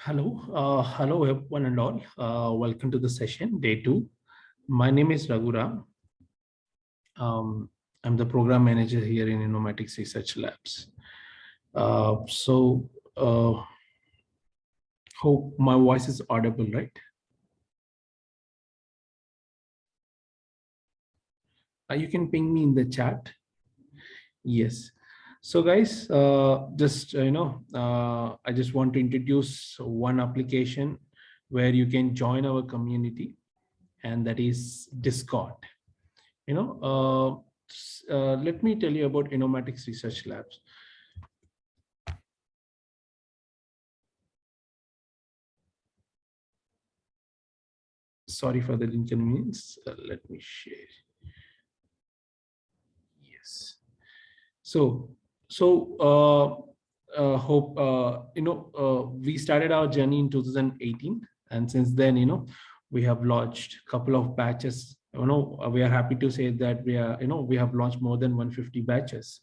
Hello everyone and all. Welcome to the session, day 2. My name is Raghuram. I'm the program manager here in Innomatics Research Labs. So hope my voice is audible, right? You can ping me in the chat. Yes. So guys, I just want to introduce one application where you can join our community, and that is Discord. Let me tell you about Innomatics Research Labs. Sorry for the inconvenience. Let me share. Yes. So hope we started our journey in 2018, and since then we have launched a couple of batches. We are happy to say that we have launched more than 150 batches.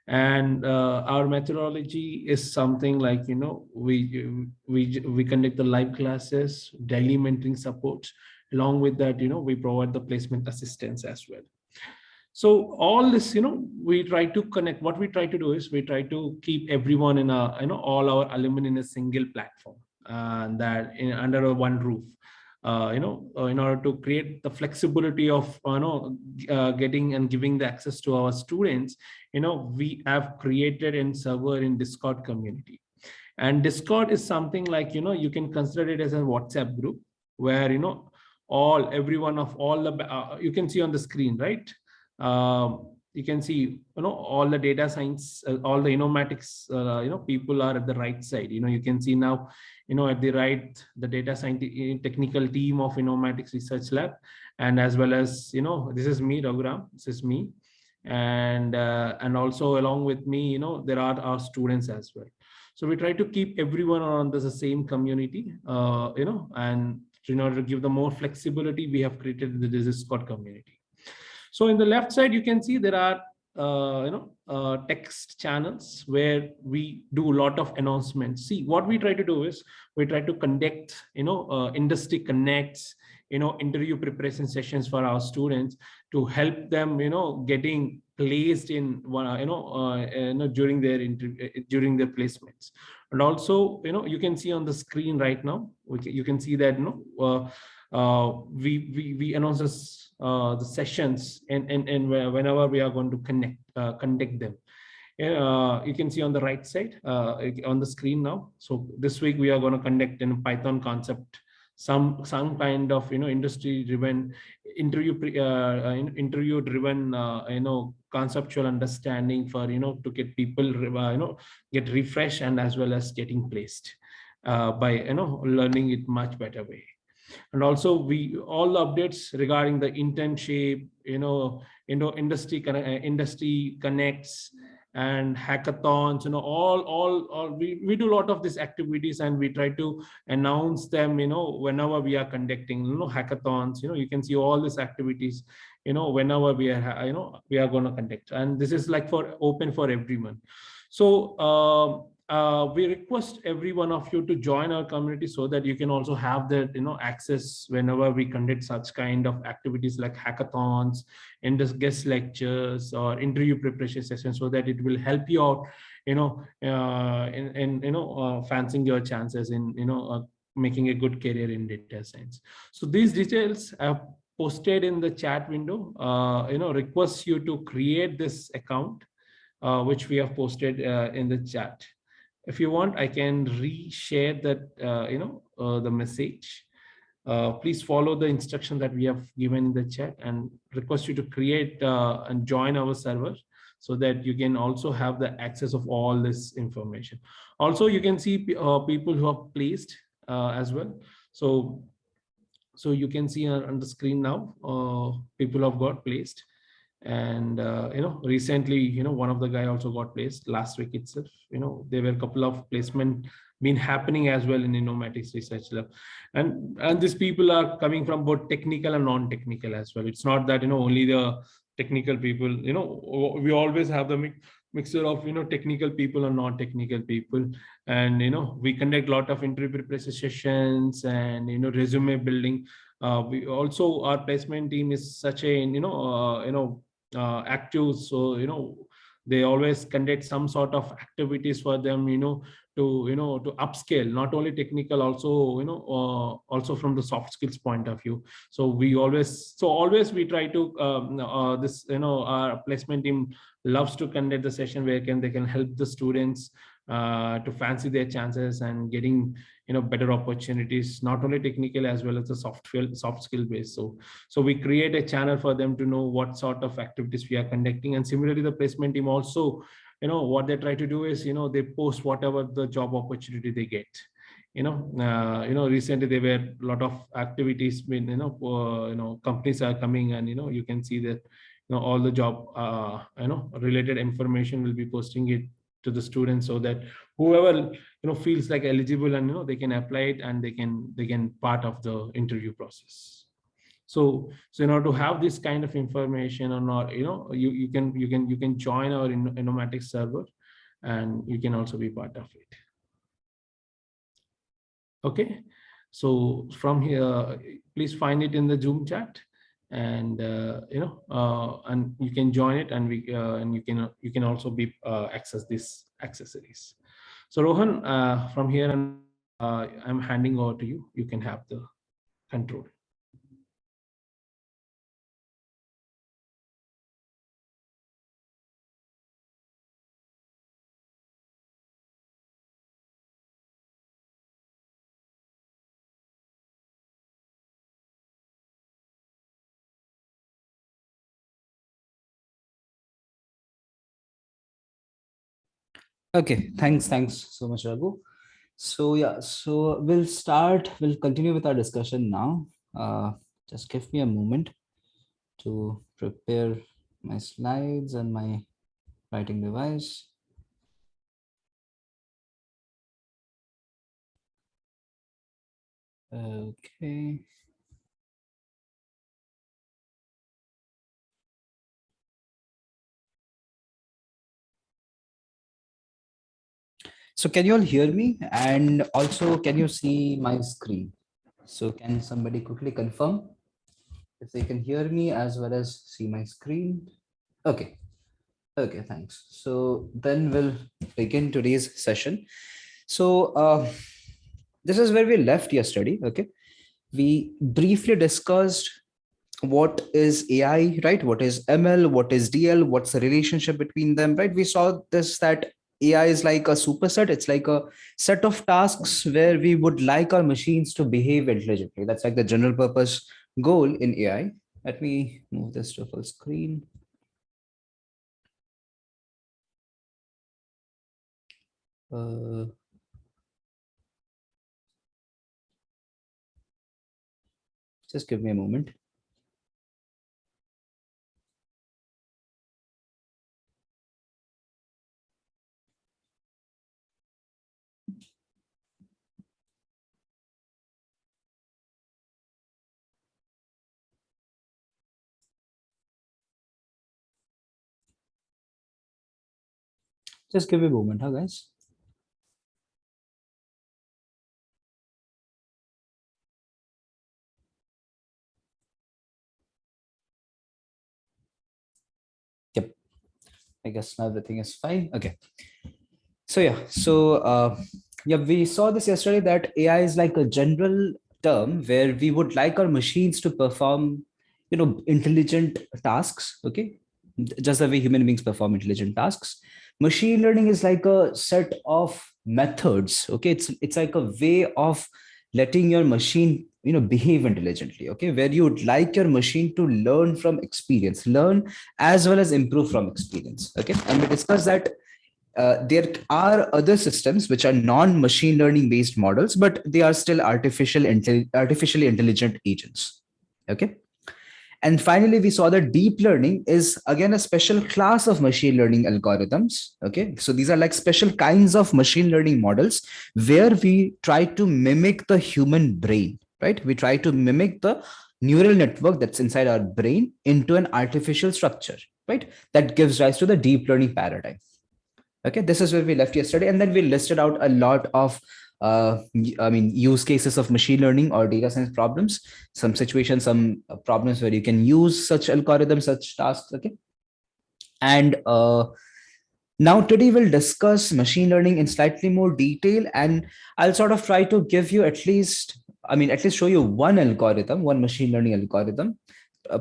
And our methodology is something like we conduct the live classes, daily mentoring support. Along with that, we provide the placement assistance as well. So all this, we try to connect. What we try to do is we try to keep everyone in a, all our alumni in a single platform, that under a one roof. In order to create the flexibility of getting and giving the access to our students, we have created a server in Discord community. And Discord is something like you can consider it as a WhatsApp group where everyone of all the you can see on the screen, right? You can see all the data science, all the Innomatics people are at the right side. You can see now at the right, the data scientific technical team of Innomatics Research Lab, and as well as this is me, Raghuram, this is me, and also along with me there are our students as well. So we try to keep everyone on the same community, and in order to give the more flexibility, we have created the Discord community. So in the left side, you can see there are text channels where we do a lot of announcements. See, what we try to do is we try to conduct industry connects, interview preparation sessions for our students to help them getting placed in during their during their placements. And also you can see on the screen right now, you can see that we announce the sessions and whenever we are going to conduct them. You can see on the right side on the screen now. So this week we are going to conduct in Python concept, some kind of industry driven interview driven conceptual understanding for to get people get refreshed and as well as getting placed by learning it much better way. And also all the updates regarding the internship, industry connects and hackathons, we do a lot of these activities, and we try to announce them whenever we are conducting hackathons. You can see all these activities whenever we are we are going to conduct, and this is like for open for everyone. So we request every one of you to join our community so that you can also have that access whenever we conduct such kind of activities like hackathons, and guest lectures or interview preparation sessions, so that it will help you out fancying your chances in making a good career in data science. So these details I've posted in the chat window. Request you to create this account which we have posted in the chat. If you want, I can re-share that the message. Please follow the instruction that we have given in the chat, and request you to create and join our server so that you can also have the access of all this information. Also, you can see people who are placed as well. So you can see on the screen now, people have got placed. And recently one of the guy also got placed last week itself. There were a couple of placement been happening as well in Innomatics Research Lab, and these people are coming from both technical and non-technical as well. It's not that only the technical people. We always have the mixture of technical people and non-technical people. And we conduct a lot of interview preparation sessions and resume building. We also, our placement team is such a active, so they always conduct some sort of activities for them, to upscale, not only technical, also also from the soft skills point of view. So always we try to this our placement team loves to conduct the session where they can help the students to fancy their chances and getting better opportunities, not only technical as well as the soft skill based. So we create a channel for them to know what sort of activities we are conducting. And similarly, the placement team also, what they try to do is they post whatever the job opportunity they get. Recently there were a lot of activities when companies are coming, and you can see that all the job related information will be posting it to the students, so that whoever feels like eligible, and they can apply it, and they can part of the interview process. So in order to have this kind of information, or not, you can join our Innomatics server, and you can also be part of it. Okay, so from here, please find it in the Zoom chat, and and you can join it, and you can also be access these accessories. So Rohan, from here, and I'm handing over to you. You can have the control. Okay, thanks so much, Raghu. So yeah, so we'll continue with our discussion now. Just give me a moment to prepare my slides and my writing device. Okay. So can you all hear me? And also, can you see my screen? So can somebody quickly confirm if they can hear me as well as see my screen? Okay. Okay, thanks. So then we'll begin today's session. So this is where we left yesterday. Okay. We briefly discussed what is AI, right? What is ML? What is DL? What's the relationship between them, right? We saw this, that AI is like a superset. It's like a set of tasks where we would like our machines to behave intelligently. That's like the general purpose goal in AI. Let me move this to full screen. Just give me a moment. Just give me a moment, huh, guys? Yep. I guess now everything is fine. Okay. So yeah, yeah, we saw this yesterday, that AI is like a general term where we would like our machines to perform, intelligent tasks. Okay, just the way human beings perform intelligent tasks. Machine learning is like a set of methods. Okay, it's like a way of letting your machine behave intelligently. Okay, where you would like your machine to learn from experience, learn as well as improve from experience. Okay, and we discussed that there are other systems which are non-machine learning based models, but they are still artificially intelligent agents. Okay. And finally, we saw that deep learning is again a special class of machine learning algorithms. Okay. So these are like special kinds of machine learning models where we try to mimic the human brain, right? We try to mimic the neural network that's inside our brain into an artificial structure, right? That gives rise to the deep learning paradigm. Okay, this is where we left yesterday, and then we listed out a lot of use cases of machine learning or data science problems, some situations, some problems where you can use such algorithms, such tasks. Okay, and now today we'll discuss machine learning in slightly more detail, and I'll sort of try to give you at least show you one algorithm, one machine learning algorithm,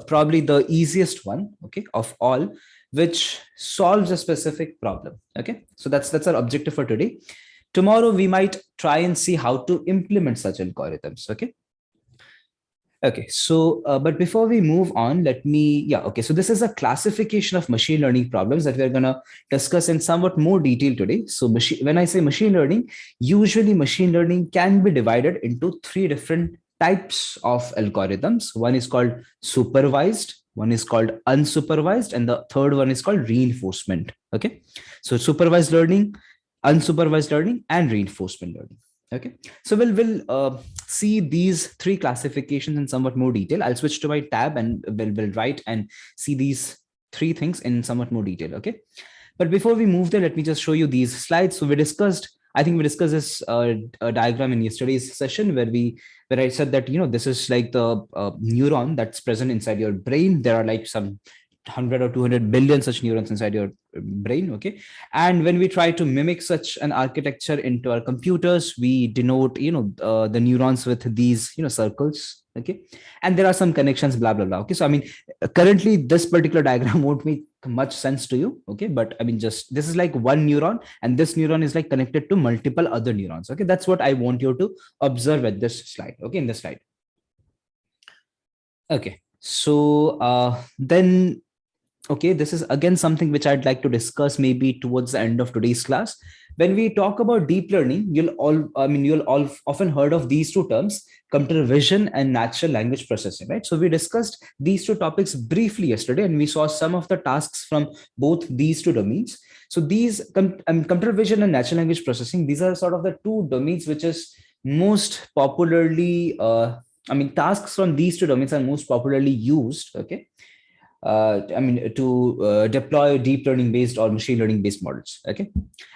probably the easiest one, okay, of all, which solves a specific problem. Okay, so that's our objective for today. Tomorrow we might try and see how to implement such algorithms. Okay. Okay, so but before we move on, okay, so this is a classification of machine learning problems that we're going to discuss in somewhat more detail today. So when I say machine learning, usually machine learning can be divided into three different types of algorithms. One is called supervised, one is called unsupervised, and the third one is called reinforcement. Okay, so supervised learning, unsupervised learning, and reinforcement learning. Okay, so we'll see these three classifications in somewhat more detail. I'll switch to my tab and we'll write and see these three things in somewhat more detail. Okay, but before we move there, let me just show you these slides. So I think we discussed this diagram in yesterday's session where I said that this is like the neuron that's present inside your brain. There are like some 100 or 200 billion such neurons inside your brain. Okay, and when we try to mimic such an architecture into our computers, we denote the neurons with these circles. Okay, and there are some connections, blah blah blah. Okay, so I mean, currently this particular diagram won't make much sense to you. Okay, but I mean, just this is like one neuron, and this neuron is like connected to multiple other neurons. Okay, that's what I want you to observe at this slide. Okay, in this slide. Okay, so then okay, this is again something which I'd like to discuss maybe towards the end of today's class. When we talk about deep learning, you'll all often heard of these two terms, computer vision and natural language processing, right? So we discussed these two topics briefly yesterday, and we saw some of the tasks from both these two domains. So these computer vision and natural language processing, these are sort of the two domains which is most popularly tasks from these two domains are most popularly used. Okay, to deploy deep learning based or machine learning based models. Okay,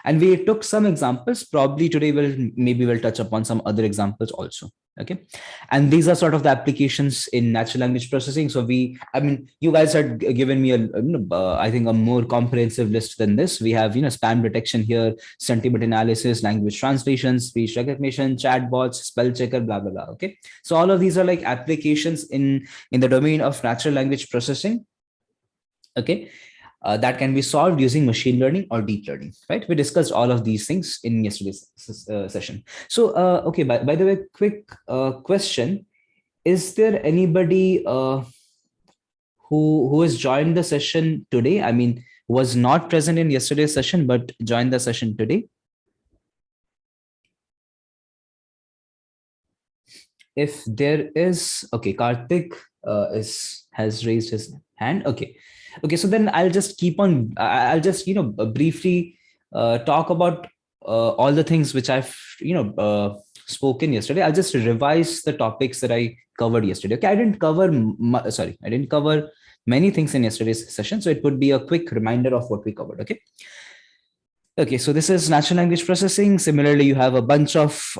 and we took some examples. Probably today we'll touch upon some other examples also. Okay, and these are sort of the applications in natural language processing. So you guys had given me I think a more comprehensive list than this. We have spam detection here, sentiment analysis, language translation, speech recognition, chatbots, spell checker, blah blah blah. Okay, so all of these are like applications in the domain of natural language processing. Okay, that can be solved using machine learning or deep learning, right? We discussed all of these things in yesterday's session. So okay, by the way, quick question: is there anybody who has joined the session today? I mean, was not present in yesterday's session but joined the session today? If there is, okay, Karthik has raised his hand. Okay, so then I'll just I'll just briefly talk about all the things which I've spoken yesterday. I'll just revise the topics that I covered yesterday. Okay, I didn't cover many things in yesterday's session, so it would be a quick reminder of what we covered. Okay, so this is natural language processing. Similarly, you have a bunch of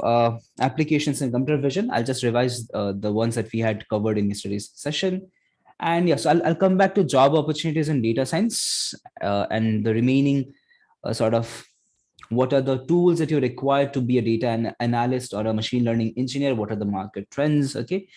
applications in computer vision. I'll just revise the ones that we had covered in yesterday's session. And yeah, so I'll come back to job opportunities in data science and the remaining sort of what are the tools that you require to be a data analyst or a machine learning engineer? What are the market trends? Okay,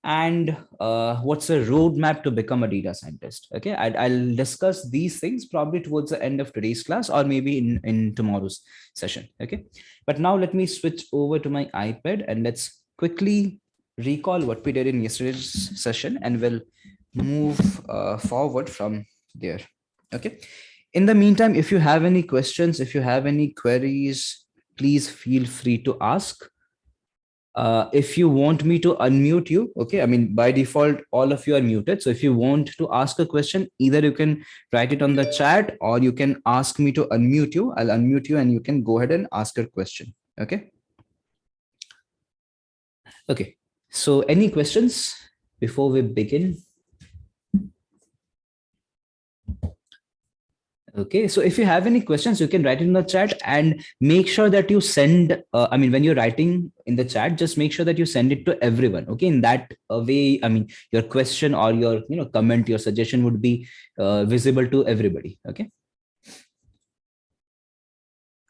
and what's a roadmap to become a data scientist? Okay, I'll discuss these things probably towards the end of today's class or maybe in tomorrow's session. Okay, but now let me switch over to my iPad and let's quickly recall what we did in yesterday's session, and we'll move forward from there. Okay, in the meantime, if you have any questions, if you have any queries, please feel free to ask. If you want me to unmute you, okay, I mean, by default, all of you are muted. So if you want to ask a question, either you can write it on the chat or you can ask me to unmute you. I'll unmute you and you can go ahead and ask your question. Okay. Okay. So any questions before we begin? Okay, so if you have any questions, you can write it in the chat, and make sure that you send, I mean, when you're writing in the chat, just make sure that you send it to everyone. Okay, in that way, I mean, your question or your, comment, your suggestion would be visible to everybody. Okay.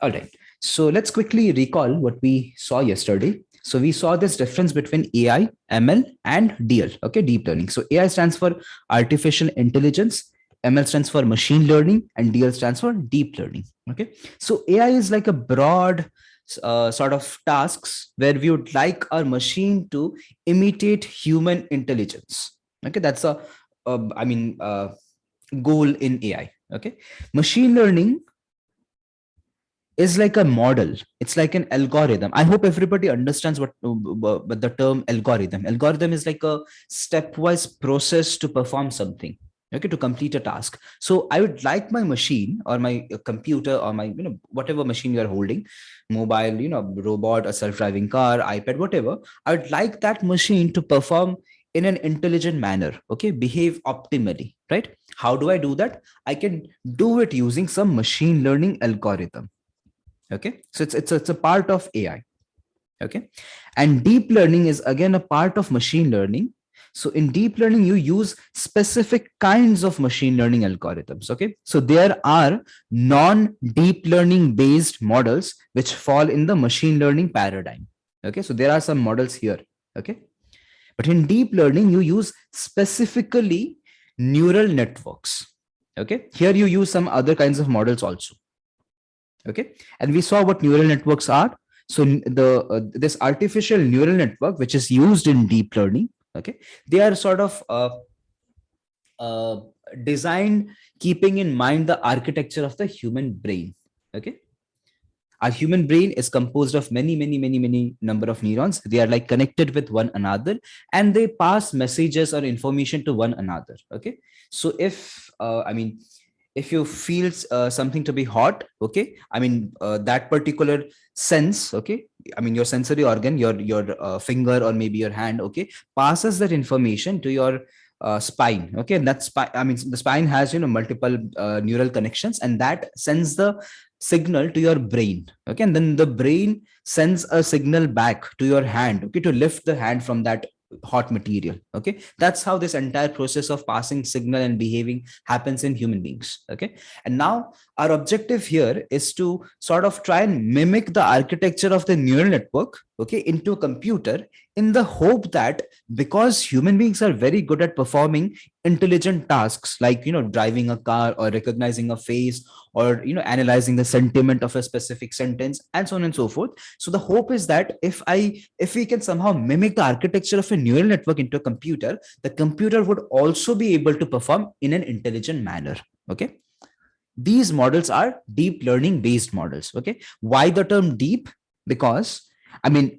All right. So let's quickly recall what we saw yesterday. So we saw this difference between AI, ML, and DL, okay, deep learning. So AI stands for artificial intelligence, ML stands for machine learning, and DL stands for deep learning. Okay. So AI is like a broad sort of tasks where we would like our machine to imitate human intelligence. Okay. That's a goal in AI. Okay. Machine learning is like a model. It's like an algorithm. I hope everybody understands what the term algorithm. Algorithm is like a stepwise process to perform something, okay, to complete a task. So I would like my machine or my computer or my, whatever machine you are holding, mobile, robot, a self-driving car, iPad, whatever. I would like that machine to perform in an intelligent manner, okay, behave optimally, right? How do I do that? I can do it using some machine learning algorithm. Okay, so it's a part of AI. Okay, and deep learning is again a part of machine learning. So in deep learning you use specific kinds of machine learning algorithms. Okay, so there are non deep learning based models which fall in the machine learning paradigm. Okay, so there are some models here. Okay, but in deep learning you use specifically neural networks. Okay, here you use some other kinds of models also. Okay, and we saw what neural networks are. So the this artificial neural network which is used in deep learning, okay, they are sort of uh, designed keeping in mind the architecture of the human brain. Okay, our human brain is composed of many number of neurons. They are like connected with one another, and they pass messages or information to one another. Okay, so if you feel something to be hot, okay, that particular sense, okay, your sensory organ, your finger or maybe your hand, okay, passes that information to your spine. Okay, and that spine, the spine has multiple neural connections, and that sends the signal to your brain. Okay, and then the brain sends a signal back to your hand, okay, to lift the hand from that hot material. Okay, that's how this entire process of passing signal and behaving happens in human beings. Okay, and now our objective here is to sort of try and mimic the architecture of the neural network, okay, into a computer, in the hope that because human beings are very good at performing intelligent tasks like driving a car or recognizing a face or analyzing the sentiment of a specific sentence and so on and so forth. So the hope is that if we can somehow mimic the architecture of a neural network into a computer, the computer would also be able to perform in an intelligent manner. Okay, these models are deep learning based models. Okay, why the term deep? Because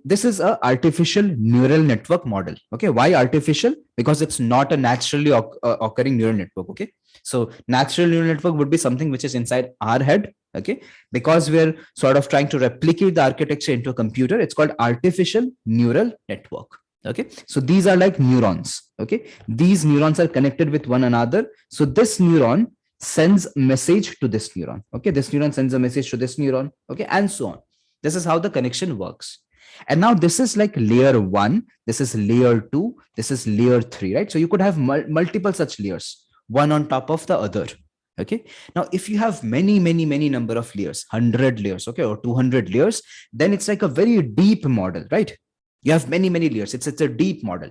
this is a artificial neural network model. Okay, why artificial? Because it's not a naturally occurring neural network. Okay, so natural neural network would be something which is inside our head. Okay, because we're sort of trying to replicate the architecture into a computer, it's called artificial neural network. Okay, so these are like neurons. Okay, these neurons are connected with one another. So this neuron sends message to this neuron. Okay, this neuron sends a message to this neuron. Okay, and so on. This is how the connection works. And now this is like layer 1, this is layer 2, this is layer 3, right? So you could have multiple such layers, one on top of the other. Okay, now if you have many number of layers, 100 layers, okay, or 200 layers, then it's like a very deep model, right? You have many layers. It's a deep model.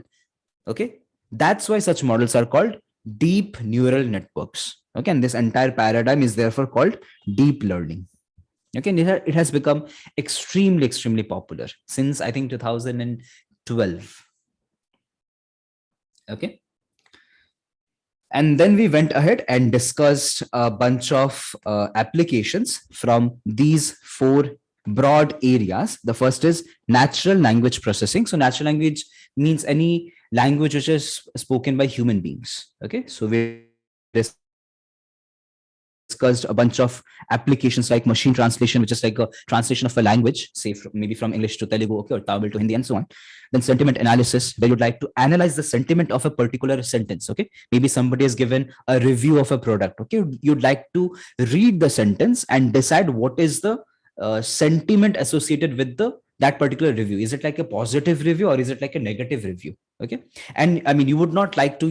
Okay, that's why such models are called deep neural networks. Okay, and this entire paradigm is therefore called deep learning. Okay, and it has become extremely popular since I think 2012. Okay, and then we went ahead and discussed a bunch of applications from these four broad areas. The first is natural language processing. So natural language means any language which is spoken by human beings. Okay, so we discussed discussed a bunch of applications like machine translation, which is like a translation of a language, say maybe from English to Telugu, okay, or Tamil to Hindi, and so on. Then sentiment analysis, where you'd like to analyze the sentiment of a particular sentence. Okay, maybe somebody has given a review of a product. Okay, you'd like to read the sentence and decide what is the sentiment associated with the that particular review. Is it like a positive review or is it like a negative review? Okay, and I mean, you would not like to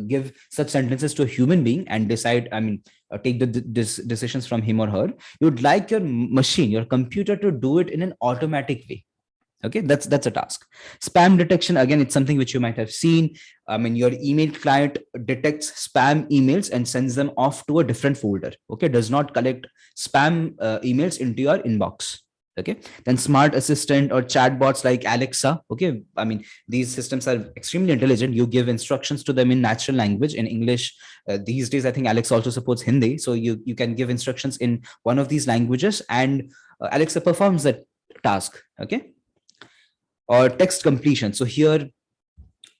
give such sentences to a human being and decide, I mean, take the decisions from him or her. You'd like your machine, your computer, to do it in an automatic way. Okay, that's a task. Spam detection, again, it's something which you might have seen. I mean, your email client detects spam emails and sends them off to a different folder. Okay, does not collect spam emails into your inbox. Okay, then smart assistant or chatbots like Alexa. Okay, I mean, these systems are extremely intelligent. You give instructions to them in natural language, in English. These days, I think Alexa also supports Hindi, so you can give instructions in one of these languages, and Alexa performs that task. Okay, or text completion. So here,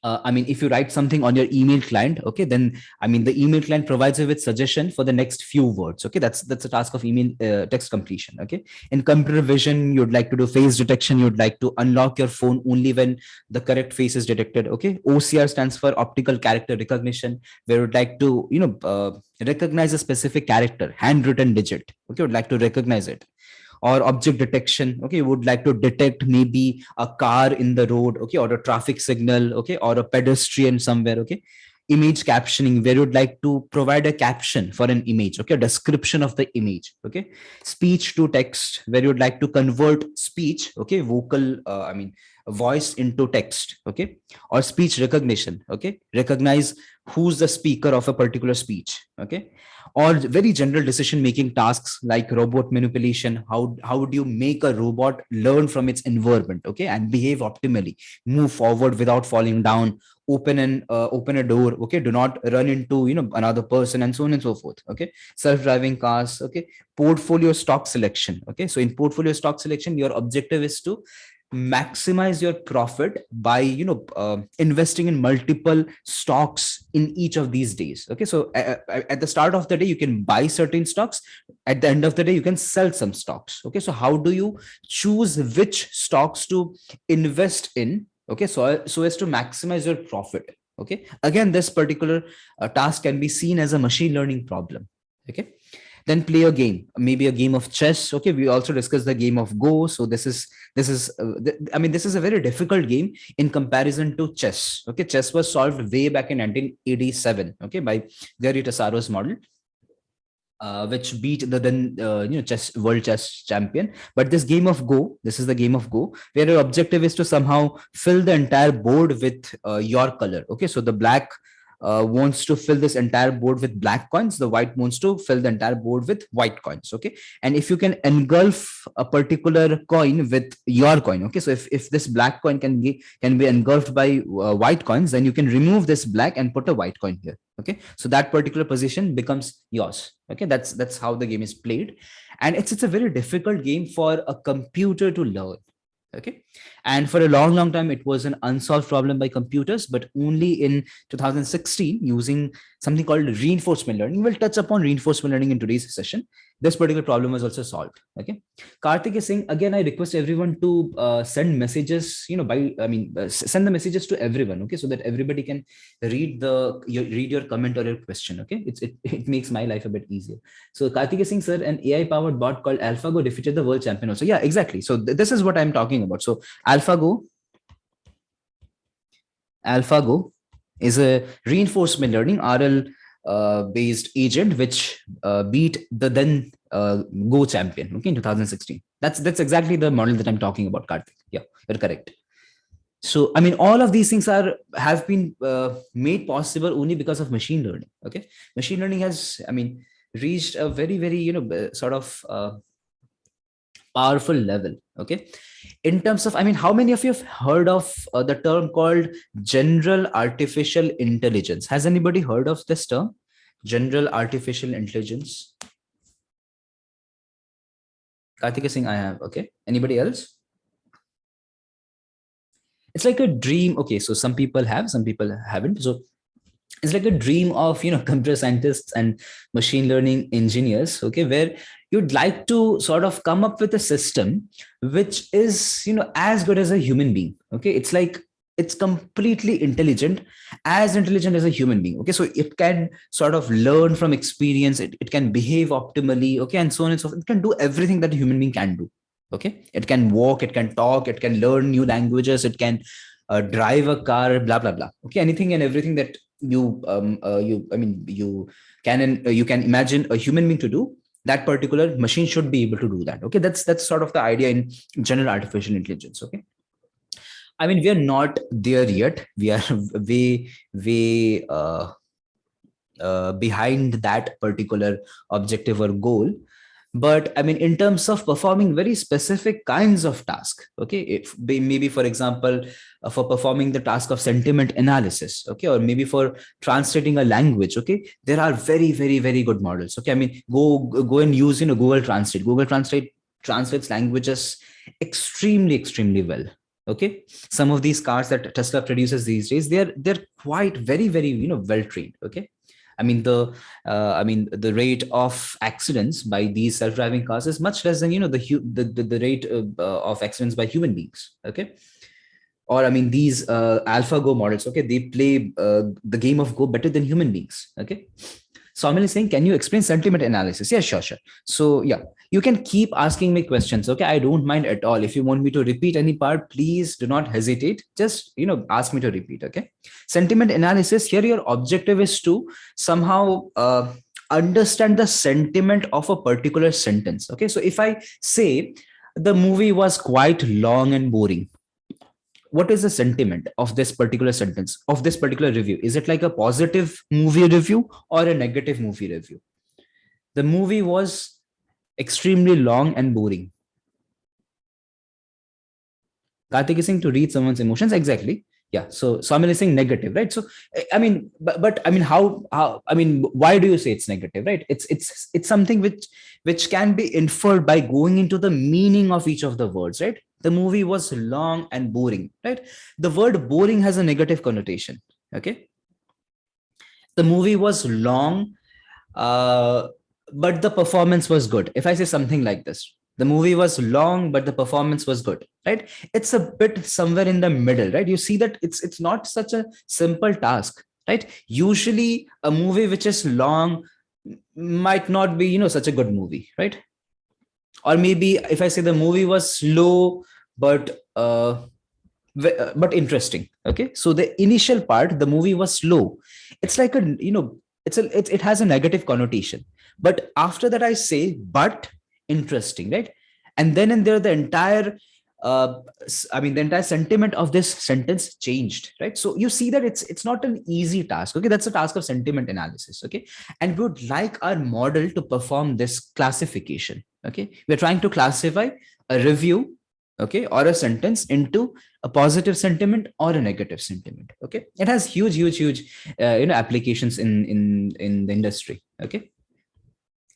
I mean, if you write something on your email client, okay, then I mean, the email client provides you with suggestion for the next few words. Okay, that's a task of email text completion. Okay, in computer vision, you'd like to do face detection. You'd like to unlock your phone only when the correct face is detected. Okay, OCR stands for optical character recognition, where you'd like to recognize a specific character, handwritten digit. Okay, would like to recognize it. Or object detection. Okay, you would like to detect maybe a car in the road, okay, or a traffic signal, okay, or a pedestrian somewhere. Okay, image captioning, where you'd like to provide a caption for an image, okay, a description of the image. Okay, speech to text, where you'd like to convert speech, okay, vocal, I mean, voice into text. Okay, or speech recognition, okay, recognize who's the speaker of a particular speech. Okay, or very general decision making tasks like robot manipulation. How would you make a robot learn from its environment, okay, and behave optimally, move forward without falling down, open a door, okay, do not run into another person, and so on and so forth. Okay, self-driving cars. Okay, portfolio stock selection. Okay, so in portfolio stock selection, your objective is to maximize your profit by investing in multiple stocks in each of these days. Okay, so at the start of the day you can buy certain stocks, at the end of the day you can sell some stocks. Okay, so how do you choose which stocks to invest in? Okay, so as to maximize your profit. Okay, again, this particular task can be seen as a machine learning problem. Okay, then play a game, maybe a game of chess. Okay, we also discussed the game of Go. So this is I mean, this is a very difficult game in comparison to chess. Okay, chess was solved way back in 1987, okay, by Gary Tassaro's model, which beat the then chess world chess champion. But this game of Go, this is the game of Go, where your objective is to somehow fill the entire board with your color. Okay, so the black wants to fill this entire board with black coins, the white wants to fill the entire board with white coins. Okay, and if you can engulf a particular coin with your coin, okay, so if this black coin can be engulfed by white coins, then you can remove this black and put a white coin here. Okay, so that particular position becomes yours. Okay, that's how the game is played, and it's a very difficult game for a computer to learn. Okay, and for a long time it was an unsolved problem by computers, but only in 2016, using something called reinforcement learning. We'll touch upon reinforcement learning in today's session. This particular problem was also solved. Okay, Karthik is saying, again, I request everyone to send messages, send the messages to everyone. Okay, so that everybody can read your comment or your question. Okay, it makes my life a bit easier. So Karthik is saying, sir, an AI powered bot called AlphaGo defeated the world champion also. Yeah, exactly. So this is what I'm talking about. So AlphaGo is a reinforcement learning RL based agent which beat the then Go champion, okay, in 2016. That's exactly the model that I'm talking about, Karthik. Yeah, you're correct. So I mean, all of these things have been made possible only because of machine learning. Okay, machine learning has, I mean, reached a very sort of powerful level. Okay, in terms of, I mean, how many of you have heard of the term called general artificial intelligence? Has anybody heard of this term, general artificial intelligence? Karthik Singh, I have. Okay, anybody else? It's like a dream. Okay, so some people have, some people haven't. So it's like a dream of computer scientists and machine learning engineers, okay, where you'd like to sort of come up with a system which is as good as a human being. Okay, it's like it's completely intelligent as a human being. Okay, so it can sort of learn from experience, it can behave optimally, okay, and so on and so forth. It can do everything that a human being can do. Okay, it can walk, it can talk, it can learn new languages, it can drive a car, blah blah blah. Okay, anything and everything that you can imagine a human being to do, that particular machine should be able to do that. Okay, that's sort of the idea in general artificial intelligence. Okay, I mean, we are not there yet. We are way behind that particular objective or goal. But I mean, in terms of performing very specific kinds of task, okay, if maybe for example, for performing the task of sentiment analysis, okay, or maybe for translating a language, okay, there are very good models. Okay, I mean, go and use Google Translate. Google Translate translates languages extremely well. Okay, some of these cars that Tesla produces these days, they're quite very well trained. Okay, I mean the rate of accidents by these self-driving cars is much less than the rate of accidents by human beings. Okay, or I mean these AlphaGo models. Okay, they play the game of Go better than human beings. Okay, Saumil is saying, can you explain sentiment analysis? Yeah, sure. So yeah, you can keep asking me questions. Okay, I don't mind at all. If you want me to repeat any part, please do not hesitate. Just ask me to repeat. Okay, sentiment analysis. Here, your objective is to somehow understand the sentiment of a particular sentence. Okay, so if I say the movie was quite long and boring, what is the sentiment of this particular sentence, of this particular review? Is it like a positive movie review or a negative movie review? The movie was extremely long and boring. Karthik is saying to read someone's emotions. Exactly. Yeah. So Samil is saying negative, right? So I mean, but I mean, how I mean, why do you say it's negative, right? It's something which can be inferred by going into the meaning of each of the words, right? The movie was long and boring, right? The word boring has a negative connotation. Okay. The movie was long, uh, but the performance was good. If I say something like this, the movie was long, but the performance was good, right? It's a bit somewhere in the middle, right? You see that it's not such a simple task, right? Usually, a movie which is long might not be, such a good movie, right? Or maybe if I say the movie was slow, but but interesting. Okay, so the initial part, the movie was slow. It's like it has a negative connotation. But after that, I say but interesting, right? And then and there, the entire the entire sentiment of this sentence changed, right? So you see that it's not an easy task. Okay, that's a task of sentiment analysis. Okay, and we would like our model to perform this classification. Okay, we're trying to classify a review, okay, or a sentence into a positive sentiment or a negative sentiment. Okay, it has huge applications in the industry. Okay,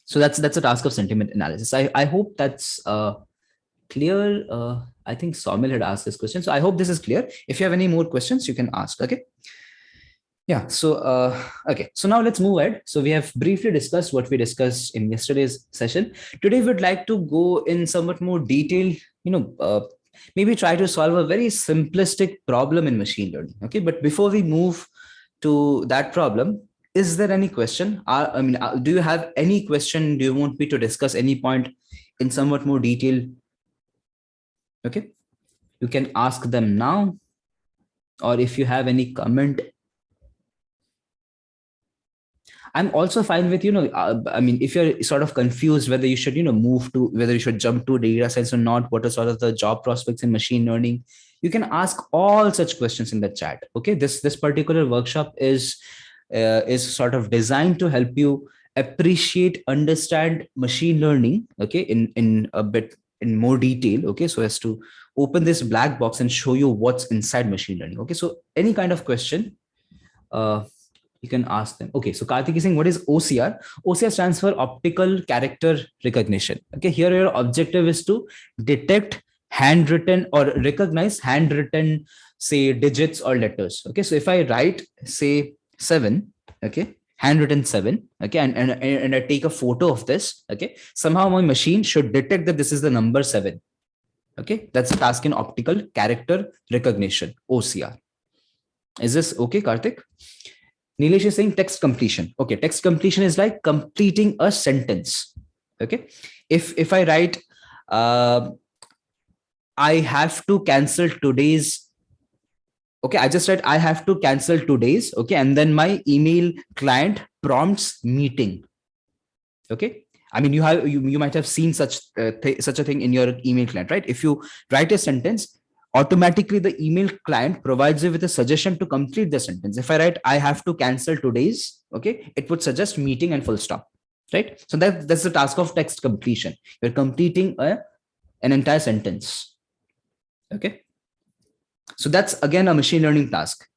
so that's a task of sentiment analysis. I hope that's clear. I think Saumil had asked this question, so I hope this is clear. If you have any more questions, you can ask. Okay. Yeah. So okay. So now let's move ahead. So we have briefly discussed what we discussed in yesterday's session. Today we'd like to go in somewhat more detail. Maybe try to solve a very simplistic problem in machine learning. Okay. But before we move to that problem, is there any question? Do you have any question? Do you want me to discuss any point in somewhat more detail? Okay. You can ask them now, or if you have any comment. I'm also fine with, if you're sort of confused whether you should, whether you should jump to data science or not, what are sort of the job prospects in machine learning, you can ask all such questions in the chat. Okay. This particular workshop is sort of designed to help you appreciate, understand machine learning, okay, in a bit in more detail. Okay. So as to open this black box and show you what's inside machine learning. Okay. So any kind of question, you can ask them. Okay, so Karthik is saying, what is OCR? OCR stands for optical character recognition. Okay, here your objective is to detect handwritten or recognize handwritten, say, digits or letters. Okay, so if I write, say, 7, okay, handwritten 7, okay, and I take a photo of this, okay, somehow my machine should detect that this is the number 7. Okay, that's a task in optical character recognition, OCR. Is this okay, Karthik? Nilesh is saying text completion. Okay, text completion is like completing a sentence. Okay, if I write, I have to cancel today's. Okay, I just said I have to cancel today's. Okay, and then my email client prompts meeting. Okay, I mean you might have seen such such a thing in your email client, right? If you write a sentence, automatically the email client provides you with a suggestion to complete the sentence. If I write I have to cancel today's, okay, it would suggest meeting and full stop, right? So that's the task of text completion. You're completing an entire sentence. Okay, so that's again a machine learning task.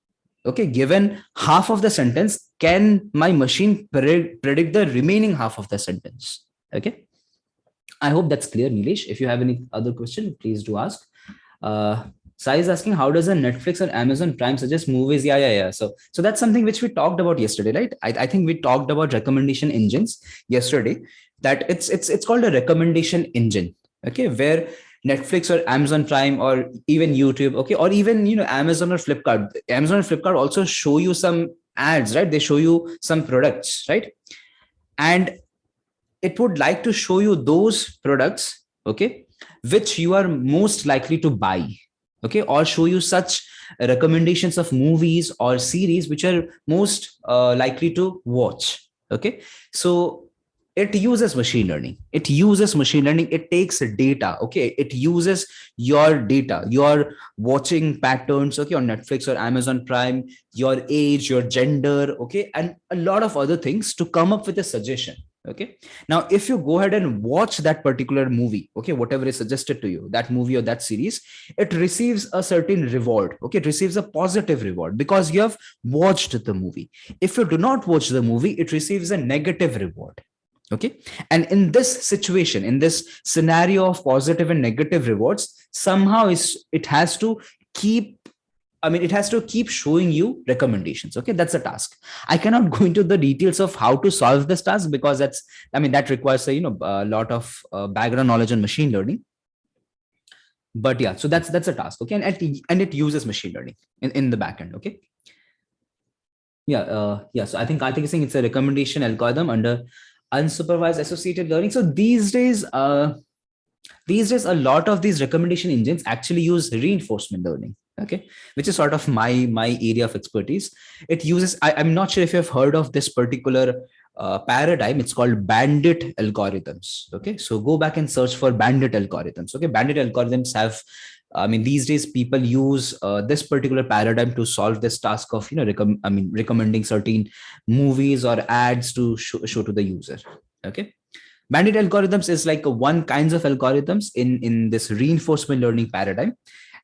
Okay, given half of the sentence, can my machine predict the remaining half of the sentence? Okay, I hope that's clear, Nilesh. If you have any other question, please do ask. Sai is asking, how does a Netflix or Amazon Prime suggest movies? Yeah. So that's something which we talked about yesterday, right? I think we talked about recommendation engines yesterday. That it's called a recommendation engine. Okay, where Netflix or Amazon Prime or even YouTube, okay, or even Amazon or Flipkart. Amazon or Flipkart also show you some ads, right? They show you some products, right? And it would like to show you those products, okay, which you are most likely to buy, okay, or show you such recommendations of movies or series which are most likely to watch. Okay, so it uses machine learning. It takes data, okay, it uses your data, your watching patterns, okay, on Netflix or Amazon Prime, your age, your gender, okay, and a lot of other things to come up with a suggestion. Okay, now if you go ahead and watch that particular movie, okay, whatever is suggested to you, that movie or that series, it receives a certain reward. Okay, it receives a positive reward because you have watched the movie. If you do not watch the movie, it receives a negative reward. Okay, and in this situation, in this scenario of positive and negative rewards, somehow it has to keep, it has to keep showing you recommendations. Okay, that's a task. I cannot go into the details of how to solve this task because that requires a lot of background knowledge on machine learning. But yeah, so that's a task. Okay, and it uses machine learning in the backend. Okay. Yeah. So I think is saying it's a recommendation algorithm under unsupervised associated learning. So these days, a lot of these recommendation engines actually use reinforcement learning. Okay, which is sort of my area of expertise. It uses, I'm not sure if you've heard of this particular paradigm. It's called bandit algorithms. Okay, so go back and search for bandit algorithms. Okay, bandit algorithms have, these days people use this particular paradigm to solve this task of recommending certain movies or ads to show to the user. Okay, bandit algorithms is like one kinds of algorithms in this reinforcement learning paradigm.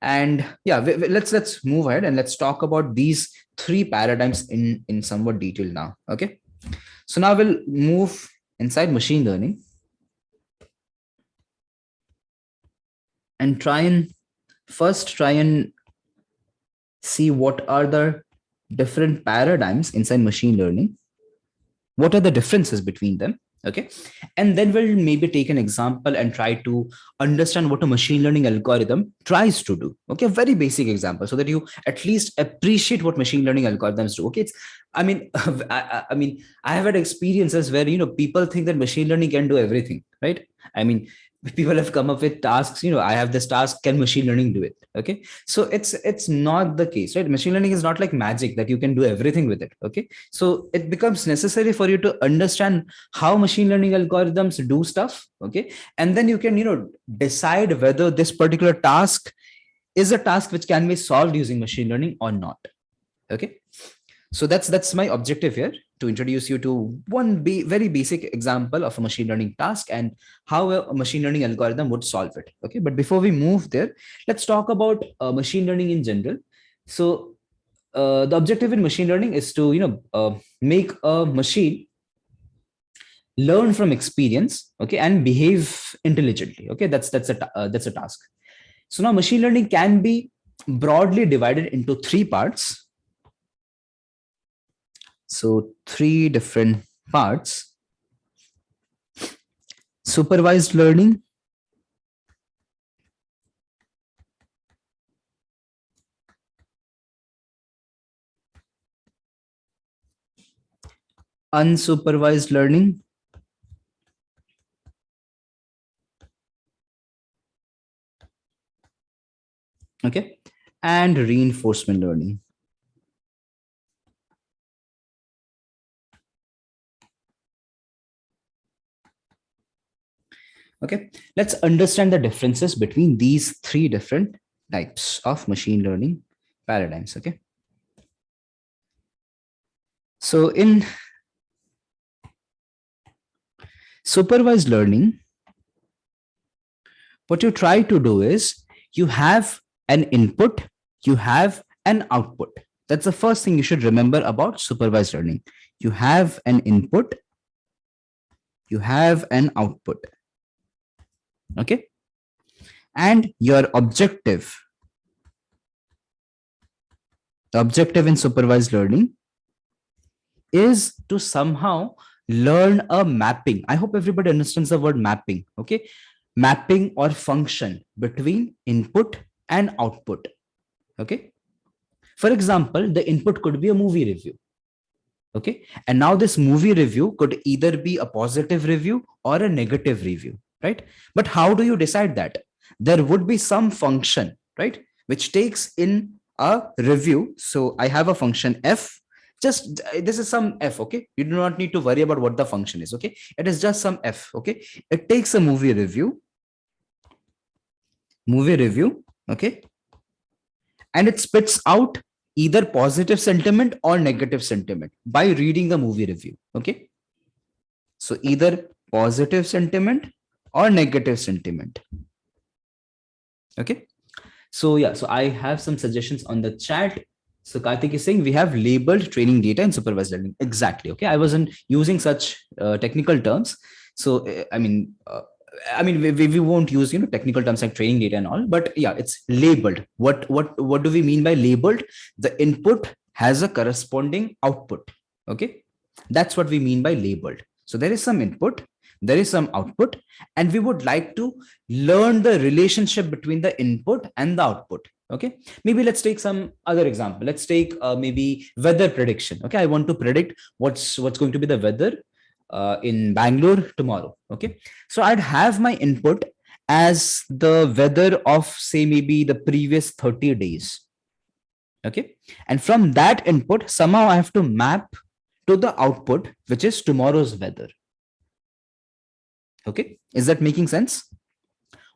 And yeah, let's move ahead and let's talk about these three paradigms in somewhat detail now. Okay, so now we'll move inside machine learning and try and see what are the different paradigms inside machine learning, what are the differences between them. Okay, and then we'll maybe take an example and try to understand what a machine learning algorithm tries to do. Okay, a very basic example so that you at least appreciate what machine learning algorithms do. Okay, it's I have had experiences where people think that machine learning can do everything, right? People have come up with tasks, I have this task, can machine learning do it? Okay, so it's not the case, right? Machine learning is not like magic that you can do everything with it. Okay, so it becomes necessary for you to understand how machine learning algorithms do stuff. Okay, and then you can decide whether this particular task is a task which can be solved using machine learning or not. Okay, so that's my objective here, to introduce you to one very basic example of a machine learning task and how a machine learning algorithm would solve it. Okay, but before we move there, let's talk about machine learning in general. So the objective in machine learning is to make a machine learn from experience, okay, and behave intelligently. Okay, that's a task. So now machine learning can be broadly divided into three parts. So three different parts: supervised learning, unsupervised learning, okay, and reinforcement learning. Okay, let's understand the differences between these three different types of machine learning paradigms. Okay, so in supervised learning, what you try to do is you have an input, you have an output. That's the first thing you should remember about supervised learning. You have an input, you have an output. Okay, and your objective, the objective in supervised learning is to somehow learn a mapping. I hope everybody understands the word mapping. Okay, mapping or function between input and output. Okay, for example, the input could be a movie review. Okay, and now this movie review could either be a positive review or a negative review, right? But how do you decide that? There would be some function, right, which takes in a review. So I have a function f. Just this is some f. Okay, you do not need to worry about what the function is. Okay, it is just some f. Okay, it takes a movie review, okay, and it spits out either positive sentiment or negative sentiment by reading the movie review. Okay, so either positive sentiment or negative sentiment. Okay, so yeah, so I have some suggestions on the chat. So Karthik is saying we have labeled training data in supervised learning. Exactly. Okay, I wasn't using such technical terms. So I mean, we won't use technical terms like training data and all, but yeah, it's labeled. What do we mean by labeled? The input has a corresponding output. Okay, that's what we mean by labeled. So there is some input, there is some output, and we would like to learn the relationship between the input and the output. Okay, maybe let's take some other example. Let's take maybe weather prediction. Okay, I want to predict what's going to be the weather in Bangalore tomorrow. Okay, so I'd have my input as the weather of say maybe the previous 30 days. Okay, and from that input somehow I have to map to the output, which is tomorrow's weather. Okay, is that making sense?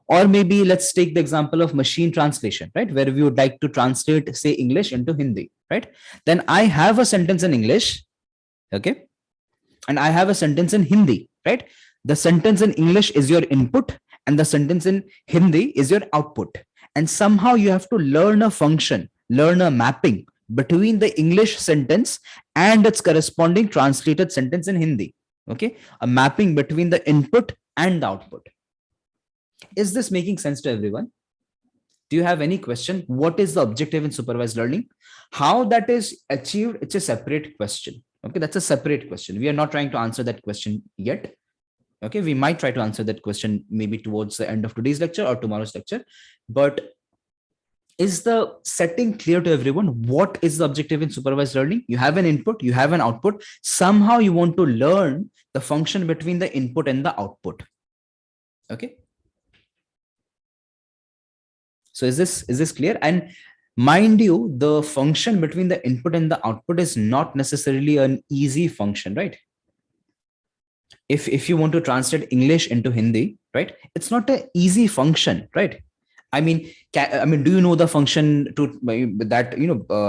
Or maybe let's take the example of machine translation, right, where we would like to translate say English into Hindi, right? Then I have a sentence in English, okay, and I have a sentence in Hindi, right? The sentence in English is your input and the sentence in Hindi is your output. And somehow you have to learn a function, learn a mapping between the English sentence and its corresponding translated sentence in Hindi. Okay, a mapping between the input and the output. Is this making sense to everyone? Do you have any question? What is the objective in supervised learning? How that is achieved, it's a separate question. Okay, that's a separate question. We are not trying to answer that question yet. Okay, we might try to answer that question maybe towards the end of today's lecture or tomorrow's lecture. But is the setting clear to everyone? What is the objective in supervised learning? You have an input, you have an output. Somehow you want to learn the function between the input and the output. Okay. So is this clear? And mind you, the function between the input and the output is not necessarily an easy function, right? If you want to translate English into Hindi, right, it's not an easy function, right? I mean, do you know the function to that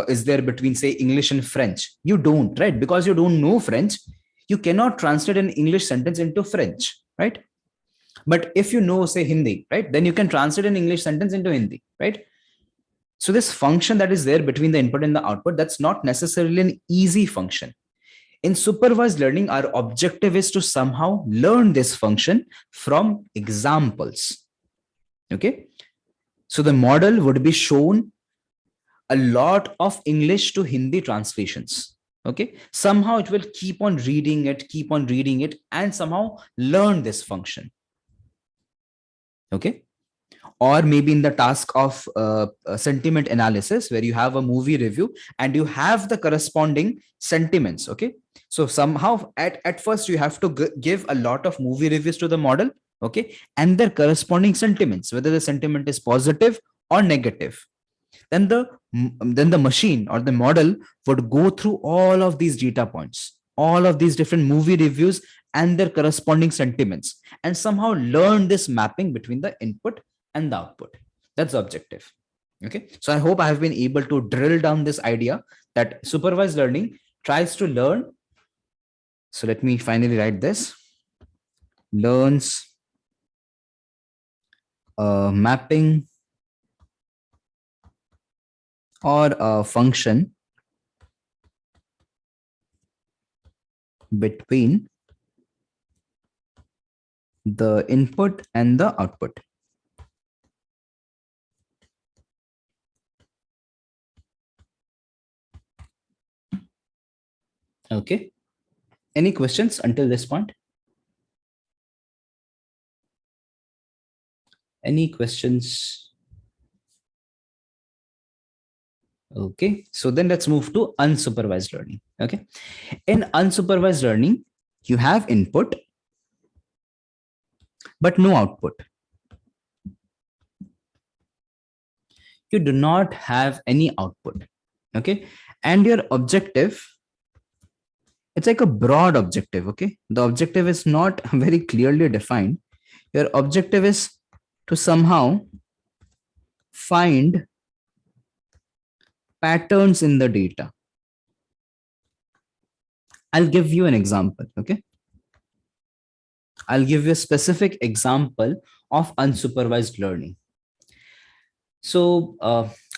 is there between say English and French? You don't, right? Because you don't know French, you cannot translate an English sentence into French, right? But if you know say Hindi, right, then you can translate an English sentence into Hindi, right? So this function that is there between the input and the output, that's not necessarily an easy function. In supervised learning, our objective is to somehow learn this function from examples. Okay, so the model would be shown a lot of English to Hindi translations. Okay, somehow it will keep on reading it, and somehow learn this function. Okay, or maybe in the task of sentiment analysis, where you have a movie review and you have the corresponding sentiments. Okay, so somehow at first you have to give a lot of movie reviews to the model, okay, and their corresponding sentiments, whether the sentiment is positive or negative. Then the machine or the model would go through all of these data points, all of these different movie reviews and their corresponding sentiments, and somehow learn this mapping between the input and the output. That's the objective. Okay, so I hope I have been able to drill down this idea that supervised learning tries to learn. So let me finally write this: learns mapping or a function between the input and the output. Okay, any questions until this point? Any questions? Okay, so then let's move to unsupervised learning. Okay, in unsupervised learning, you have input, but no output. You do not have any output. Okay, and your objective, it's like a broad objective. Okay, the objective is not very clearly defined. Your objective is to somehow find patterns in the data. I'll give you an example. Okay, I'll give you a specific example of unsupervised learning. So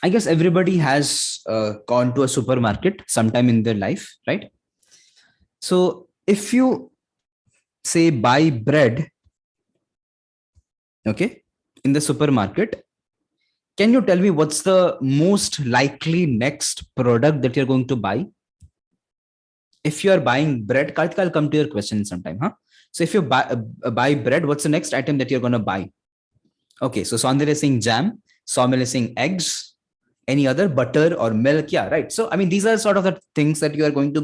I guess everybody has gone to a supermarket sometime in their life, right? So if you say buy bread, okay, in the supermarket, can you tell me what's the most likely next product that you're going to buy? If you are buying bread, Karthik, I'll come to your question sometime, huh? So if you buy bread, what's the next item that you're going to buy? Okay, so Saundar is saying jam, Saumil is saying eggs, any other, butter or milk. Yeah, right. So I mean, these are sort of the things that you are going to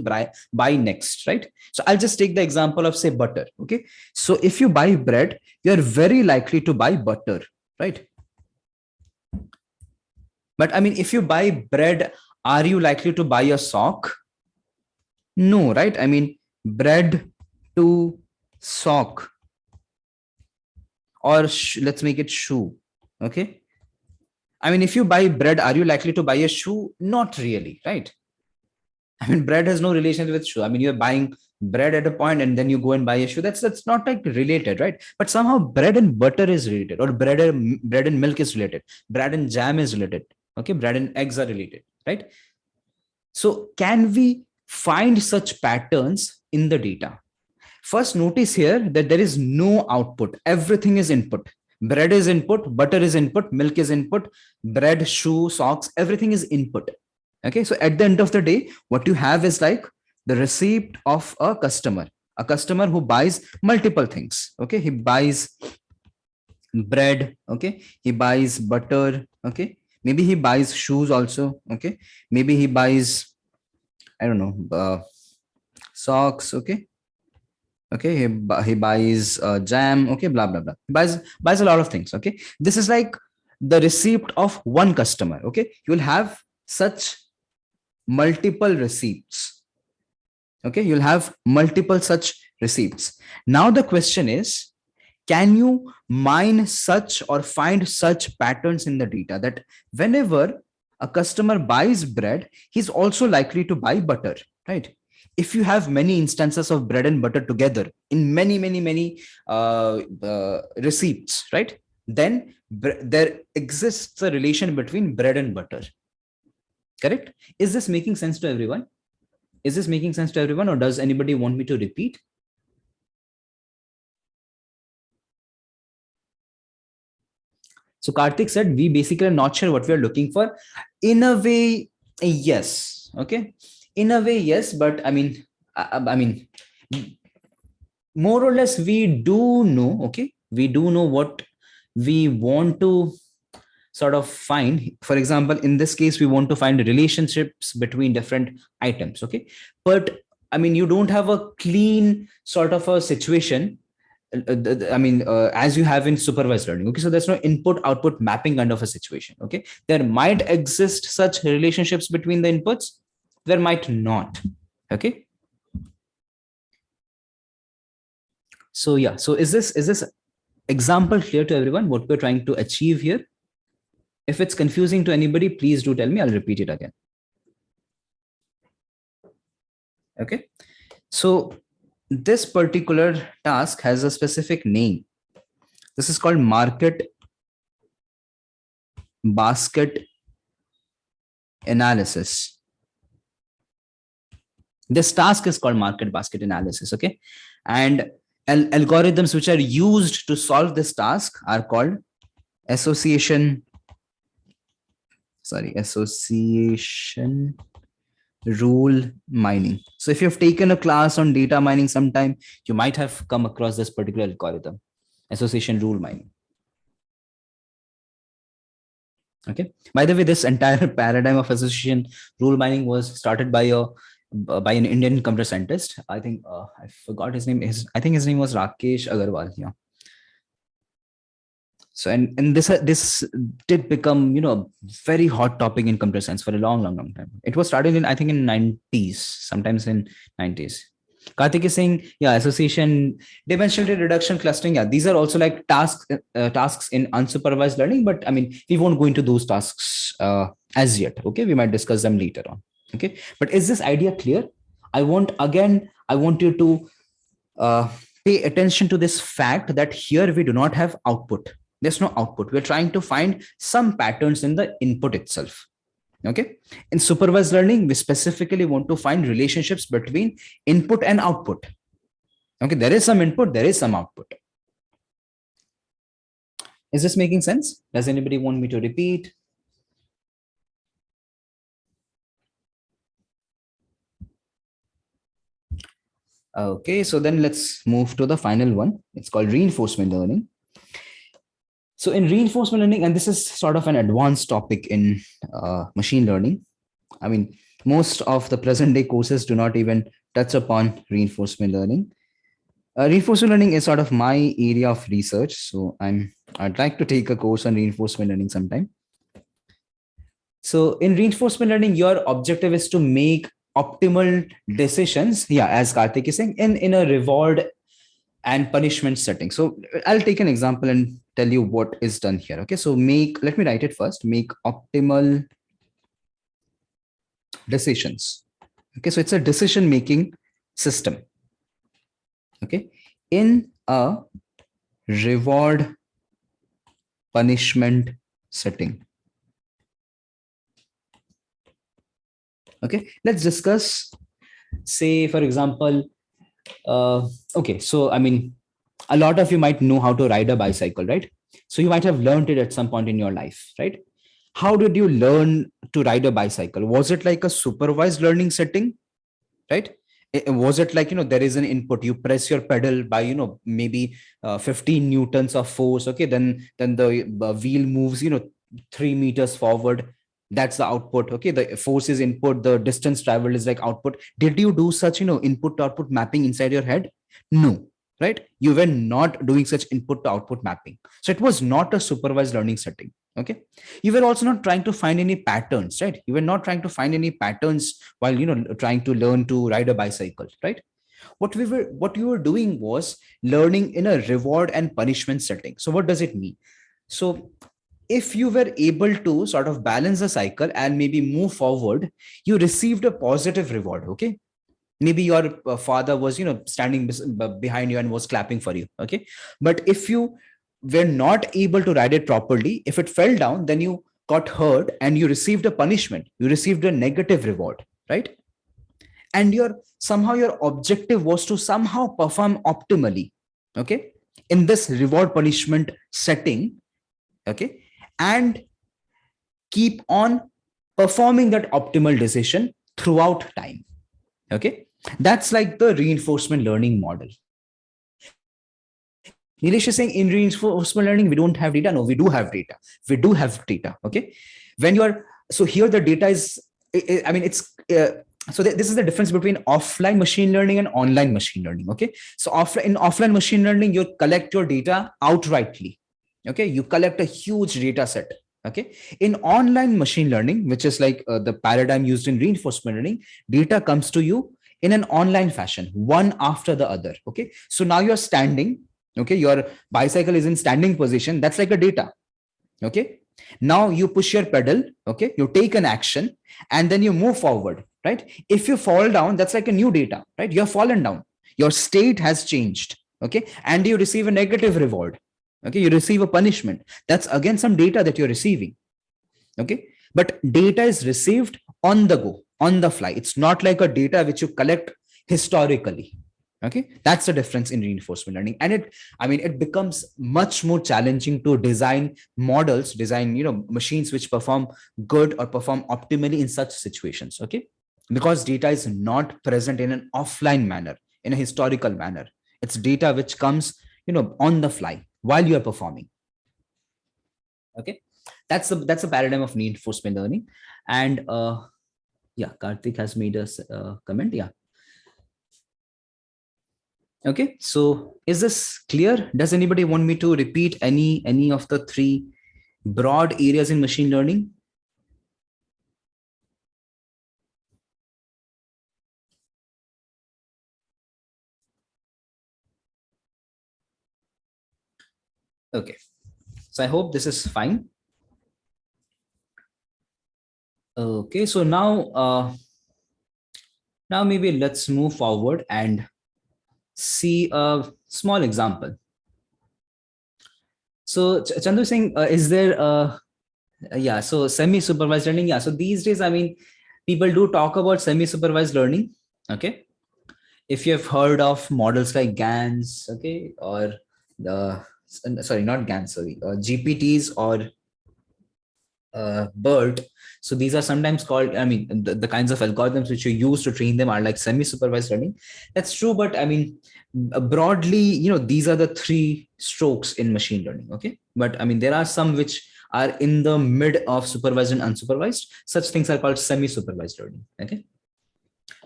buy next, right? So I'll just take the example of say butter. Okay, so if you buy bread, you're very likely to buy butter, right? But I mean, if you buy bread, are you likely to buy a sock? No, right? I mean, bread to sock, or let's make it shoe. Okay, I mean, if you buy bread, are you likely to buy a shoe? Not really, right? I mean, bread has no relation with shoe. I mean, you're buying bread at a point and then you go and buy a shoe. That's not like related, right? But somehow bread and butter is related, or bread and milk is related. Bread and jam is related. Okay, bread and eggs are related, right? So can we find such patterns in the data? First, notice here that there is no output. Everything is input. Bread is input, butter is input, milk is input, bread, shoe, socks, everything is input. Okay, so at the end of the day, what you have is like the receipt of a customer who buys multiple things. Okay, he buys bread. Okay, he buys butter. Okay, maybe he buys shoes also. Okay, maybe he buys, I don't know, socks. Okay, okay, he buys jam. Okay, blah blah blah. He buys a lot of things. Okay, this is like the receipt of one customer. Okay, you will have such multiple receipts. Okay, you'll have multiple such receipts. Now the question is, can you mine such or find such patterns in the data that whenever a customer buys bread, he's also likely to buy butter, right? If you have many instances of bread and butter together in many receipts, right, then there exists a relation between bread and butter. Correct? Is this making sense to everyone? Is this making sense to everyone, or does anybody want me to repeat? So Karthik said, we basically are not sure what we are looking for. In a way, yes. Okay. In a way, yes, but I mean, I mean, more or less, we do know. Okay, we do know what we want to sort of find. For example, in this case, we want to find relationships between different items. Okay, but I mean, you don't have a clean sort of a situation. I mean, as you have in supervised learning. Okay, so there's no input output mapping kind of a situation. Okay, there might exist such relationships between the inputs, there might not. Okay, so yeah, so is this example clear to everyone what we're trying to achieve here? If it's confusing to anybody, please do tell me, I'll repeat it again. Okay, so this particular task has a specific name. This is called market basket analysis. This task is called market basket analysis. Okay, and algorithms which are used to solve this task are called association rule mining. So if you've taken a class on data mining sometime, you might have come across this particular algorithm, association rule mining. Okay, by the way, this entire paradigm of association rule mining was started by an Indian computer scientist. I think I forgot his name. I think his name was Rakesh Agarwal. Yeah. So and this did become very hot topic in computer science for a long time. It was started in, I think, in 90s, sometimes in 90s. Karthik is saying, yeah, association, dimensionality reduction, clustering. Yeah, these are also like tasks in unsupervised learning. But I mean, we won't go into those tasks as yet. Okay, we might discuss them later on. Okay, but is this idea clear? I want you to pay attention to this fact that here we do not have output. There's no output. We're trying to find some patterns in the input itself. Okay. In supervised learning, we specifically want to find relationships between input and output. Okay. There is some input, there is some output. Is this making sense? Does anybody want me to repeat? Okay. So then let's move to the final one. It's called reinforcement learning. So in reinforcement learning, and this is sort of an advanced topic in machine learning. I mean, most of the present day courses do not even touch upon reinforcement learning. Reinforcement learning is sort of my area of research. So I'd like to take a course on reinforcement learning sometime. So in reinforcement learning, your objective is to make optimal decisions. Yeah, as Karthik is saying, in a reward and punishment setting. So I'll take an example and tell you what is done here. Okay, so let me write it first. Make optimal decisions. Okay, so it's a decision making system. Okay, in a reward punishment setting. Okay, let's discuss, say, for example, okay, so I mean, a lot of you might know how to ride a bicycle, right? So you might have learned it at some point in your life, right? How did you learn to ride a bicycle? Was it like a supervised learning setting, right? Was it like, there is an input, you press your pedal by, maybe 15 newtons of force. Okay, then the wheel moves, 3 meters forward. That's the output. Okay, the force is input, the distance traveled is like output. Did you do such, input to output mapping inside your head? No, right? You were not doing such input to output mapping. So it was not a supervised learning setting. Okay, you were also not trying to find any patterns, right? You were not trying to find any patterns while trying to learn to ride a bicycle, right? What you were doing was learning in a reward and punishment setting. So what does it mean? So if you were able to sort of balance the cycle and maybe move forward, you received a positive reward. Okay, maybe your father was standing behind you and was clapping for you. Okay, but if you were not able to ride it properly, if it fell down, then you got hurt and you received a punishment, you received a negative reward, right? And somehow your objective was to somehow perform optimally, okay, in this reward punishment setting. Okay, and keep on performing that optimal decision throughout time. Okay, that's like the reinforcement learning model. Nilesh is saying in reinforcement learning, we don't have data. No, we do have data. We do have data. Okay. When you are, so here the data is, I mean, it's, this is the difference between offline machine learning and online machine learning. Okay. So in offline machine learning, you collect your data outrightly. Okay. You collect a huge data set. Okay. In online machine learning, which is like the paradigm used in reinforcement learning, data comes to you in an online fashion, one after the other. Okay. So now you're standing. Okay, your bicycle is in standing position. That's like a data. Okay, now you push your pedal. Okay, you take an action and then you move forward. Right. If you fall down, that's like a new data. Right. You have fallen down. Your state has changed. Okay, and you receive a negative reward. Okay, you receive a punishment. That's again some data that you're receiving. Okay, but data is received on the go, on the fly. It's not like a data which you collect historically. Okay, that's the difference in reinforcement learning. And it becomes much more challenging to design models, machines which perform good or perform optimally in such situations. Okay, because data is not present in an offline manner, in a historical manner. It's data which comes on the fly while you are performing. Okay, that's the paradigm of reinforcement learning. And yeah, Karthik has made us comment. Yeah. Okay, so is this clear? Does anybody want me to repeat any of the three broad areas in machine learning? Okay, so I hope this is fine. Okay, so now maybe let's move forward and see a small example. So Chandu Singh, is there yeah, so semi-supervised learning. Yeah, so these days, I mean, people do talk about semi-supervised learning. Okay, if you have heard of models like GANs, okay, or the sorry, not GANs, sorry, GPTs or BERT. So these are sometimes called, I mean, the kinds of algorithms which you use to train them are like semi-supervised learning. That's true, but I mean, broadly, these are the three strokes in machine learning. Okay, but I mean, there are some which are in the mid of supervised and unsupervised. Such things are called semi-supervised learning. Okay.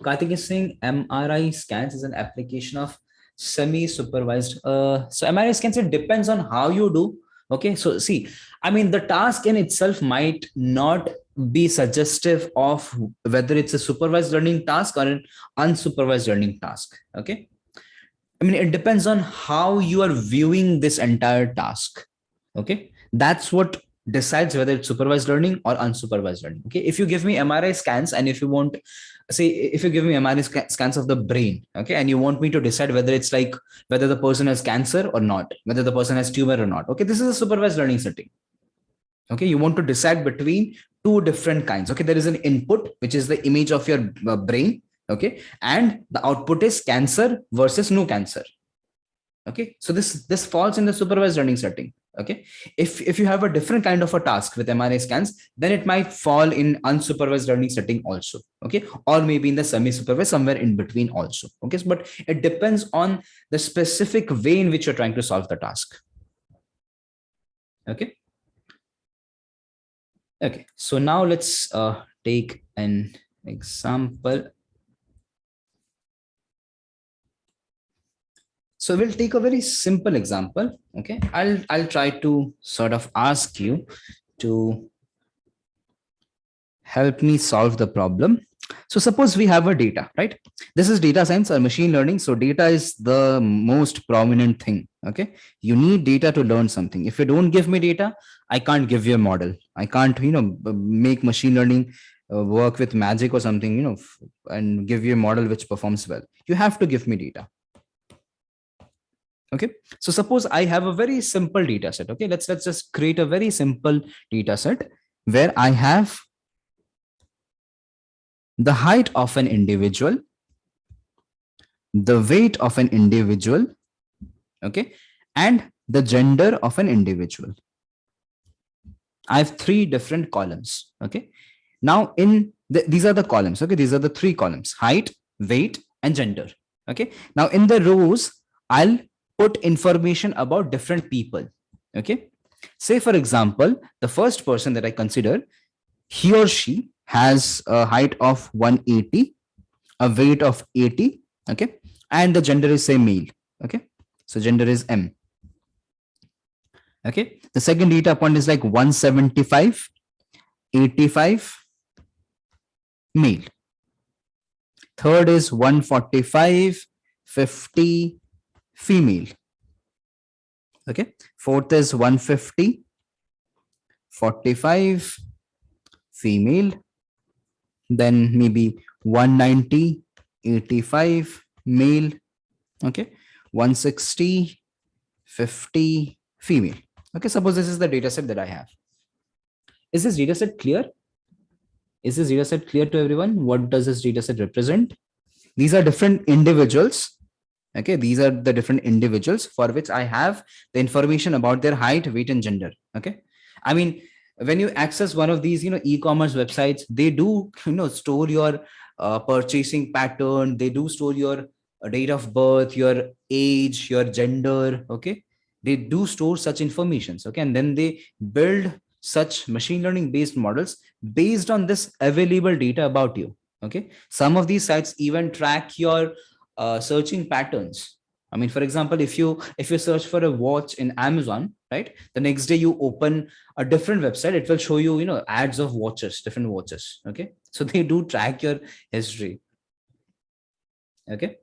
Karthik is saying MRI scans is an application of semi-supervised. So MRI scans, it depends on how you do. Okay, so see, I mean, the task in itself might not be suggestive of whether it's a supervised learning task or an unsupervised learning task. Okay, I mean, it depends on how you are viewing this entire task. Okay, that's what decides whether it's supervised learning or unsupervised learning. Okay, if you give me MRI scans and if you want, say, if you give me MRI scans of the brain, okay, and you want me to decide whether it's like whether the person has cancer or not, whether the person has tumor or not. Okay, this is a supervised learning setting. Okay, you want to decide between two different kinds. Okay, there is an input, which is the image of your brain. Okay, and the output is cancer versus no cancer. Okay, so this falls in the supervised learning setting. Okay, if you have a different kind of a task with MRI scans, then it might fall in unsupervised learning setting also. Okay, or maybe in the semi-supervised, somewhere in between also. Okay, but it depends on the specific way in which you're trying to solve the task. Okay. Okay, so now let's take an example. So we'll take a very simple example. Okay, I'll try to sort of ask you to help me solve the problem. So suppose we have a data, right? This is data science or machine learning. So data is the most prominent thing. Okay, you need data to learn something. If you don't give me data, I can't give you a model. I can't, make machine learning work with magic or something, and give you a model which performs well. You have to give me data. Okay, so suppose I have a very simple data set. Okay, let's just create a very simple data set where I have the height of an individual, the weight of an individual, okay, and the gender of an individual. I have three different columns. Okay, Now these are the columns. Okay, these are the three columns: height, weight, and gender. Okay, now in the rows, I'll put information about different people. Okay, say for example, the first person that I consider, he or she has a height of 180, a weight of 80. Okay, and the gender is say male. Okay, so gender is M. Okay, the second data point is like 175, 85, male. Third is 145, 50, female. Okay, fourth is 150, 45, female. Then maybe 190, 85, male. Okay, 160, 50, female. Okay, suppose this is the data set that I have. Is this data set clear? Is this data set clear to everyone? What does this data set represent? These are different individuals. Okay, these are the different individuals for which I have the information about their height, weight, and gender. Okay, I mean, when you access one of these, e-commerce websites, they do, store your purchasing pattern. They do store your date of birth, your age, your gender. Okay, they do store such informations. Okay, and then they build such machine learning based models based on this available data about you. Okay, some of these sites even track your searching patterns. I mean, for example, if you search for a watch in Amazon, right, the next day you open a different website, it will show you, ads of watches, different watches. Okay, so they do track your history. Okay,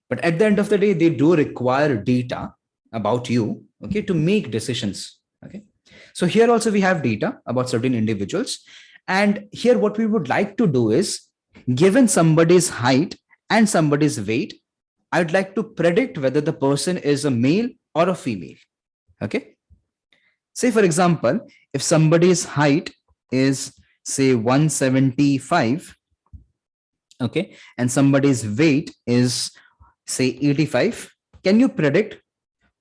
but at the end of the day, they do require data about you, okay, to make decisions. Okay, so here also we have data about certain individuals, and here what we would like to do is, given somebody's height and somebody's weight, I'd like to predict whether the person is a male or a female. Okay, say for example, if somebody's height is say 175, okay, and somebody's weight is say 85, can you predict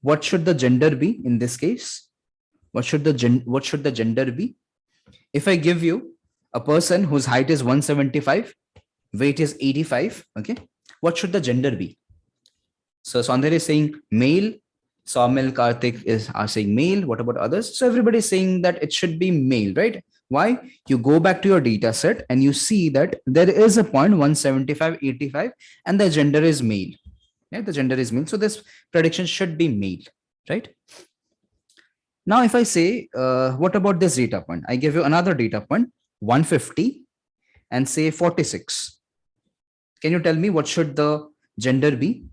what should the gender be in this case? What should the gender be? If I give you a person whose height is 175, weight is 85, okay, what should the gender be? So Sandhya is saying male, Saumil, Karthik are saying male. What about others? So everybody is saying that it should be male, right? Why? You go back to your data set and you see that there is a point 175, 85, and the gender is male. Yeah, the gender is male. So this prediction should be male, right? Now, if I say, what about this data point? I give you another data point, 150 and say 46. Can you tell me what should the gender be?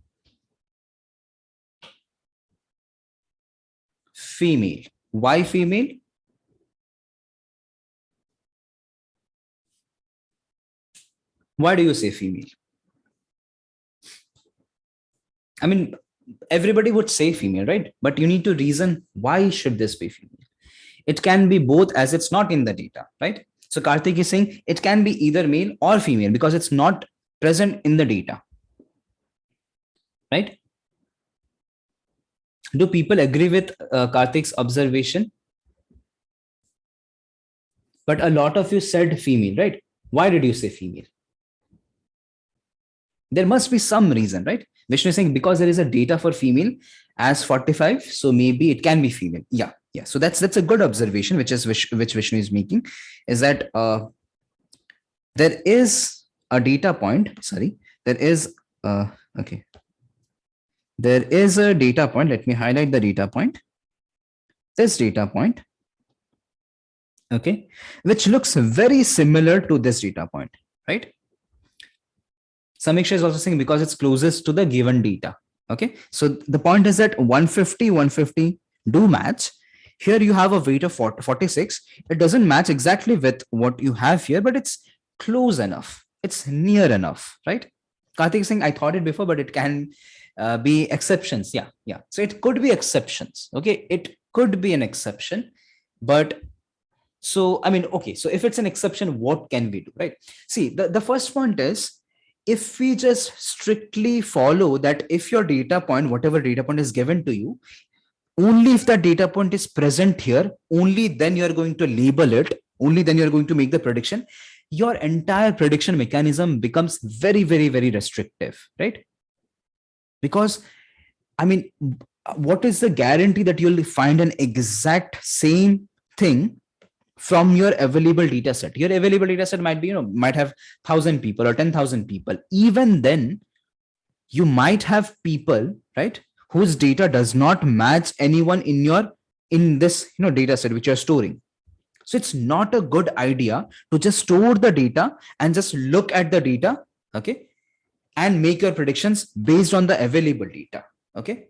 Female. Why female? Why do you say female? I mean, everybody would say female, right? But you need to reason why should this be female? It can be both, as it's not in the data, right? So Karthik is saying it can be either male or female because it's not present in the data, right? Do people agree with Karthik's observation? But a lot of you said female, right? Why did you say female? There must be some reason, right? Vishnu is saying because there is a data for female as 45, so maybe it can be female. Yeah. So that's a good observation, which Vishnu is making, is that there is a data point. Sorry, there is okay. There is a data point. Let me highlight the data point. This data point, okay, which looks very similar to this data point, right? Samiksha is also saying because it's closest to the given data. Okay, so the point is that 150 do match. Here you have a weight of 46. It doesn't match exactly with what you have here, but it's close enough. It's near enough, right? Karthik is saying I thought it before, but it can be exceptions. Yeah. So it could be exceptions. Okay, it could be an exception, but so I mean, okay. So if it's an exception, what can we do, right? See, the first point is, if we just strictly follow that, if your data point, whatever data point is given to you, only if that data point is present here, only then you're going to label it, only then you're going to make the prediction. your entire prediction mechanism becomes very, very, very restrictive, right? Because, I mean, what is the guarantee that you'll find an exact same thing from your available data set? Your available data set might be, might have 1,000 people or 10,000 people. Even then, you might have people, right, whose data does not match anyone in this, data set which you're storing. So it's not a good idea to just store the data and just look at the data, okay, and make your predictions based on the available data. Okay.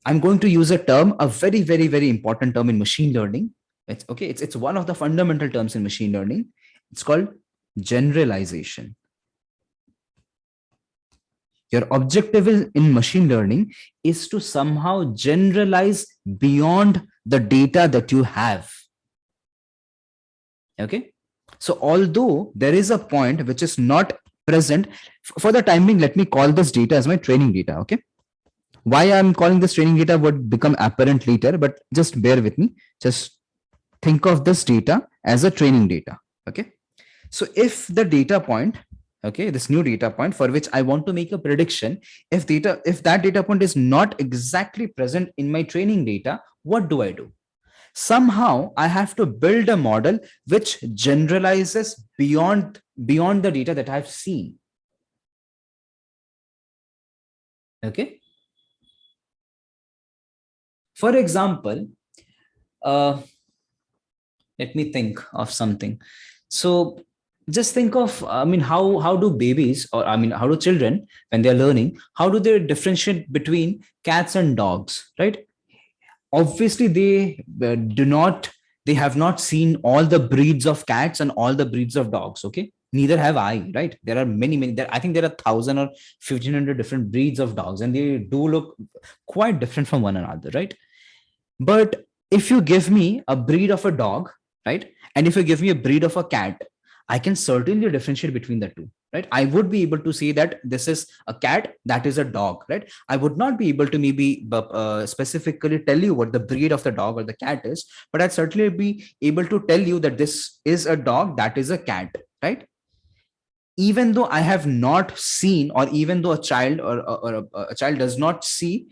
I'm going to use a term, a very, very, very important term in machine learning. It's okay. It's one of the fundamental terms in machine learning. It's called generalization. Your objective in machine learning is to somehow generalize beyond the data that you have. Okay. So although there is a point which is not present, for the time being, let me call this data as my training data. Okay. Why I'm calling this training data would become apparent later, but just bear with me. Just think of this data as a training data. Okay. So if the data point, okay, this new data point for which I want to make a prediction, if that data point is not exactly present in my training data, what do? Somehow I have to build a model which generalizes beyond the data that I've seen. Okay. For example, let me think of something. So just think of, how do babies, or how do children, when they're learning, how do they differentiate between cats and dogs, right? Obviously, they have not seen all the breeds of cats and all the breeds of dogs. Okay. Neither have I, right? There are many, I think there are 1,000 or 1,500 different breeds of dogs, and they do look quite different from one another, right? But if you give me a breed of a dog, right, and if you give me a breed of a cat, I can certainly differentiate between the two, right? I would be able to say that this is a cat, that is a dog, right? I would not be able to maybe specifically tell you what the breed of the dog or the cat is, but I'd certainly be able to tell you that this is a dog, that is a cat, right? Even though I have not seen, or even though a child or a child does not see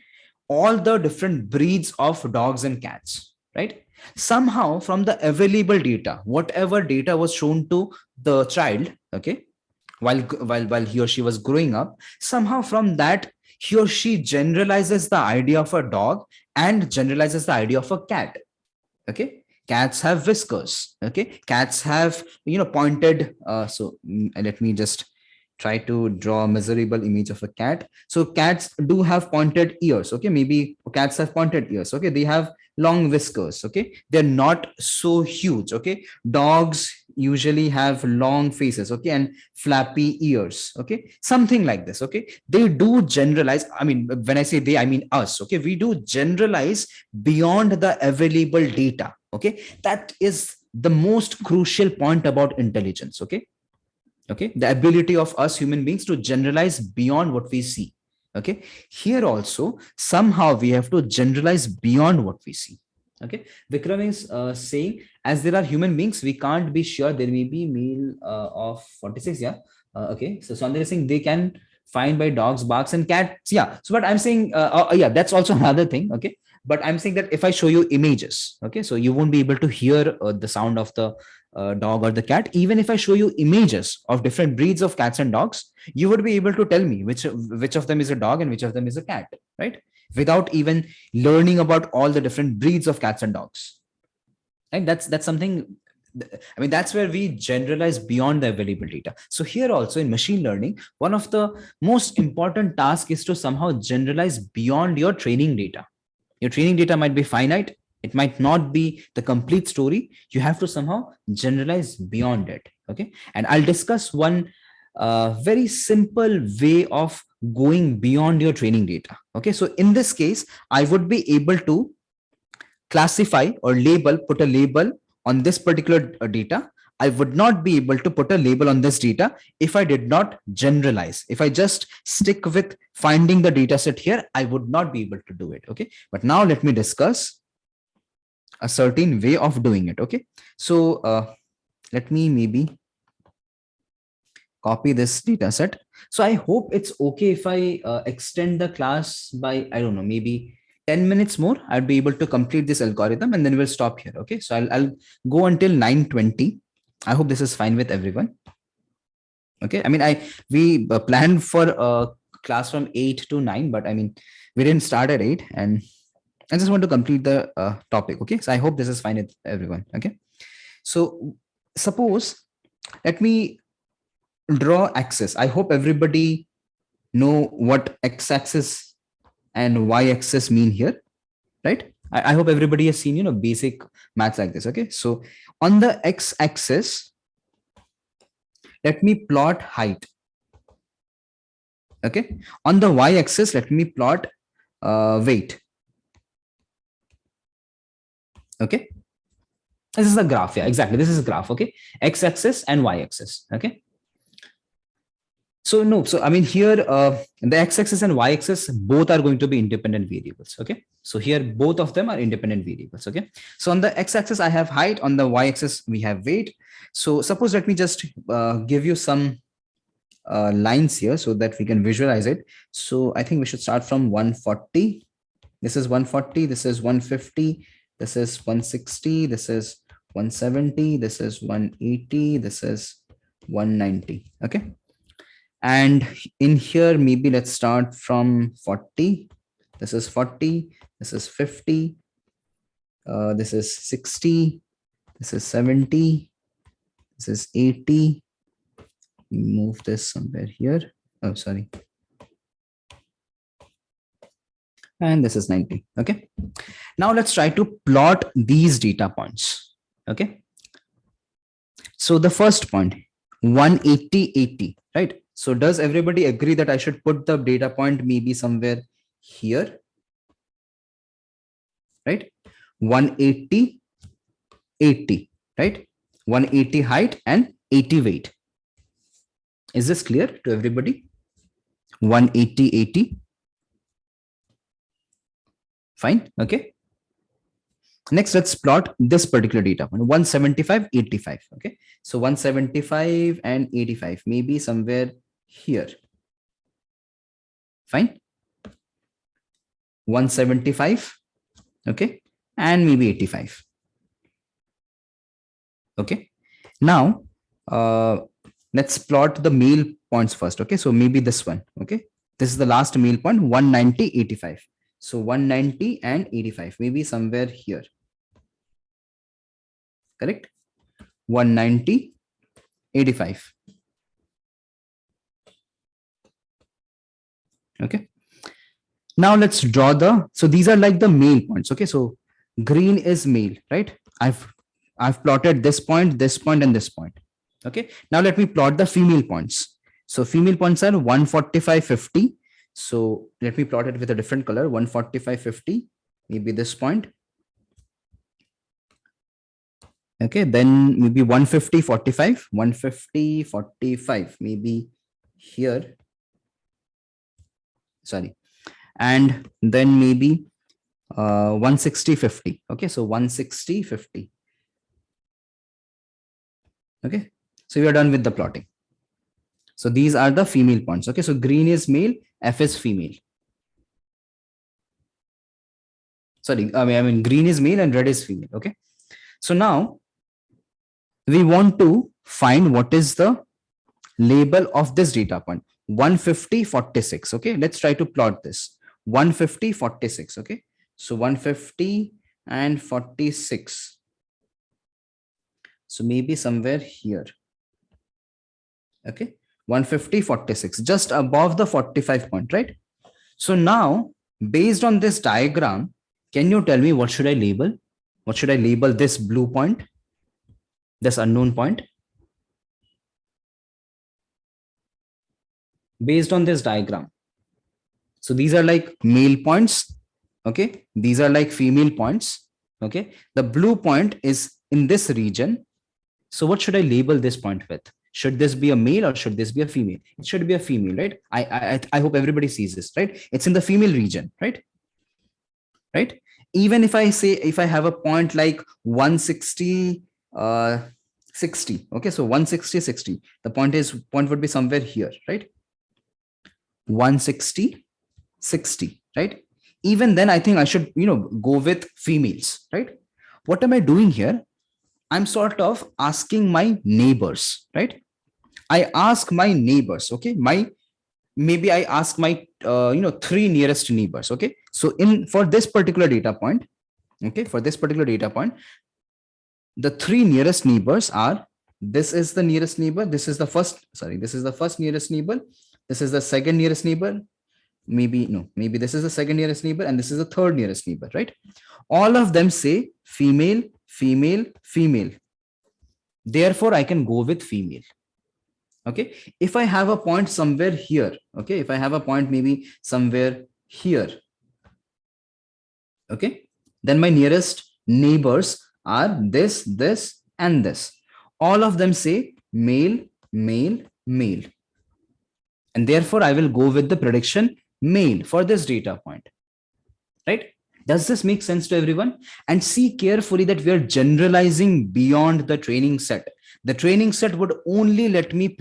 all the different breeds of dogs and cats, right? Somehow from the available data, whatever data was shown to the child, okay, while he or she was growing up, somehow from that he or she generalizes the idea of a dog and generalizes the idea of a cat. Okay. Cats have whiskers. Okay. Cats have, pointed. Let me just try to draw a miserable image of a cat. So cats do have pointed ears. Okay. Maybe cats have pointed ears. Okay. They have long whiskers. Okay. They're not so huge. Okay. Dogs usually have long faces. Okay. And flappy ears. Okay. Something like this. Okay. They do generalize. I mean, when I say they, I mean us. Okay. We do generalize beyond the available data. Okay. That is the most crucial point about intelligence. Okay. Okay. The ability of us human beings to generalize beyond what we see. Okay. Here also, somehow we have to generalize beyond what we see. Okay. Vikram is saying, as there are human beings, we can't be sure. There may be male of 46. Yeah. Okay. So Sandhya is saying they can find by dogs, barks, and cats. Yeah. So what I'm saying, yeah, that's also another thing. Okay. But I'm saying that if I show you images, okay, so you won't be able to hear the sound of the dog or the cat. Even if I show you images of different breeds of cats and dogs, you would be able to tell me which of them is a dog and which of them is a cat, right? Without even learning about all the different breeds of cats and dogs. Right? That's something. I mean, that's where we generalize beyond the available data. So here also in machine learning, one of the most important tasks is to somehow generalize beyond your training data. Your training data might be finite. It might not be the complete story. You have to somehow generalize beyond it. Okay. And I'll discuss one very simple way of going beyond your training data. Okay. So in this case, I would be able to classify or put a label on this particular data. I would not be able to put a label on this data if I did not generalize. If I just stick with finding the data set here, I would not be able to do it. Okay. But now let me discuss a certain way of doing it. Okay. So let me maybe copy this data set. So I hope it's okay if I extend the class by, I don't know, maybe 10 minutes more. I'd be able to complete this algorithm and then we'll stop here. Okay. So I'll go until 9:20. I hope this is fine with everyone. Okay. I mean, we planned for a class from 8 to 9, but I mean, we didn't start at 8 and I just want to complete the topic. Okay. So I hope this is fine with everyone. Okay. So suppose, let me draw axis. I hope everybody know what x-axis and y-axis mean here, right? I hope everybody has seen, basic maths like this. Okay. So on the x-axis, let me plot height. Okay. On the y-axis, let me plot weight. Okay. This is a graph. Yeah, exactly. This is a graph. Okay. X-axis and y-axis. Okay. So no, so I mean here, the x-axis and y-axis both are going to be independent variables. Okay. So here both of them are independent variables. Okay. So on the x-axis, I have height. On the y-axis, we have weight. So suppose, let me just give you some lines here so that we can visualize it. So I think we should start from 140. This is 140. This is 150. This is 160. This is 170. This is 180. This is 190. Okay. And in here, maybe let's start from 40. This is 40. This is 50. This is 60. This is 70. This is 80. Move this somewhere here. Oh, sorry. And this is 90. Okay. Now let's try to plot these data points. Okay. So the first point, 180, 80, right? So does everybody agree that I should put the data point maybe somewhere here, right? 180, 80, right? 180 height and 80 weight. Is this clear to everybody? 180, 80. Fine. Okay. Next, let's plot this particular data point, 175, 85. Okay. So 175 and 85, maybe somewhere here. Fine. 175. Okay. And maybe 85. Okay. Now, let's plot the male points first. Okay. So maybe this one. Okay. This is the last male point, 190, 85. So 190 and 85, maybe somewhere here. Correct? 190, 85. Okay. Now let's draw so these are like the male points. Okay. So green is male, right? I've plotted this point, and this point. Okay. Now let me plot the female points. So female points are 145, 50. So let me plot it with a different color, 145, 50, maybe this point. Okay, then maybe 150, 45, 150, 45, maybe here. Sorry. And then maybe 160, 50. Okay, so 160, 50. Okay, so we are done with the plotting. So these are the female points. Okay, so green is male, F is female. Sorry, I mean green is male and red is female. Okay, so now we want to find what is the label of this data point, 150, 46. Okay, let's try to plot this 150, 46. Okay, so 150 and 46. So maybe somewhere here. Okay, 150, 46, just above the 45 point, right? So now, based on this diagram, can you tell me what should I label? What should I label this blue point, this unknown point? Based on this diagram. So these are like male points. Okay, these are like female points. Okay, the blue point is in this region. So what should I label this point with? Should this be a male or should this be a female? It should be a female, right? I hope everybody sees this, right? It's in the female region, right? Right? Even if I say, if I have a point like 160, 60. Okay, so 160, 60. The point would be somewhere here, right? 160, 60, right? Even then, I think I should, go with females, right? What am I doing here? I'm sort of asking my neighbors, right? I ask my neighbors, okay? Maybe I ask my, three nearest neighbors, okay? So for this particular data point, okay, for this particular data point, the three nearest neighbors are, this is the nearest neighbor, this is the first nearest neighbor, this is the second nearest neighbor, maybe this is the second nearest neighbor, and this is the third nearest neighbor, right? All of them say female, female, female. Therefore, I can go with female. Okay. If I have a point somewhere here, okay, if I have a point maybe somewhere here, okay, then my nearest neighbors are this, this, and this. All of them say male, male, male. And therefore, I will go with the prediction male for this data point, right? Does this make sense to everyone? And see carefully that we are generalizing beyond the training set. The training set would only let me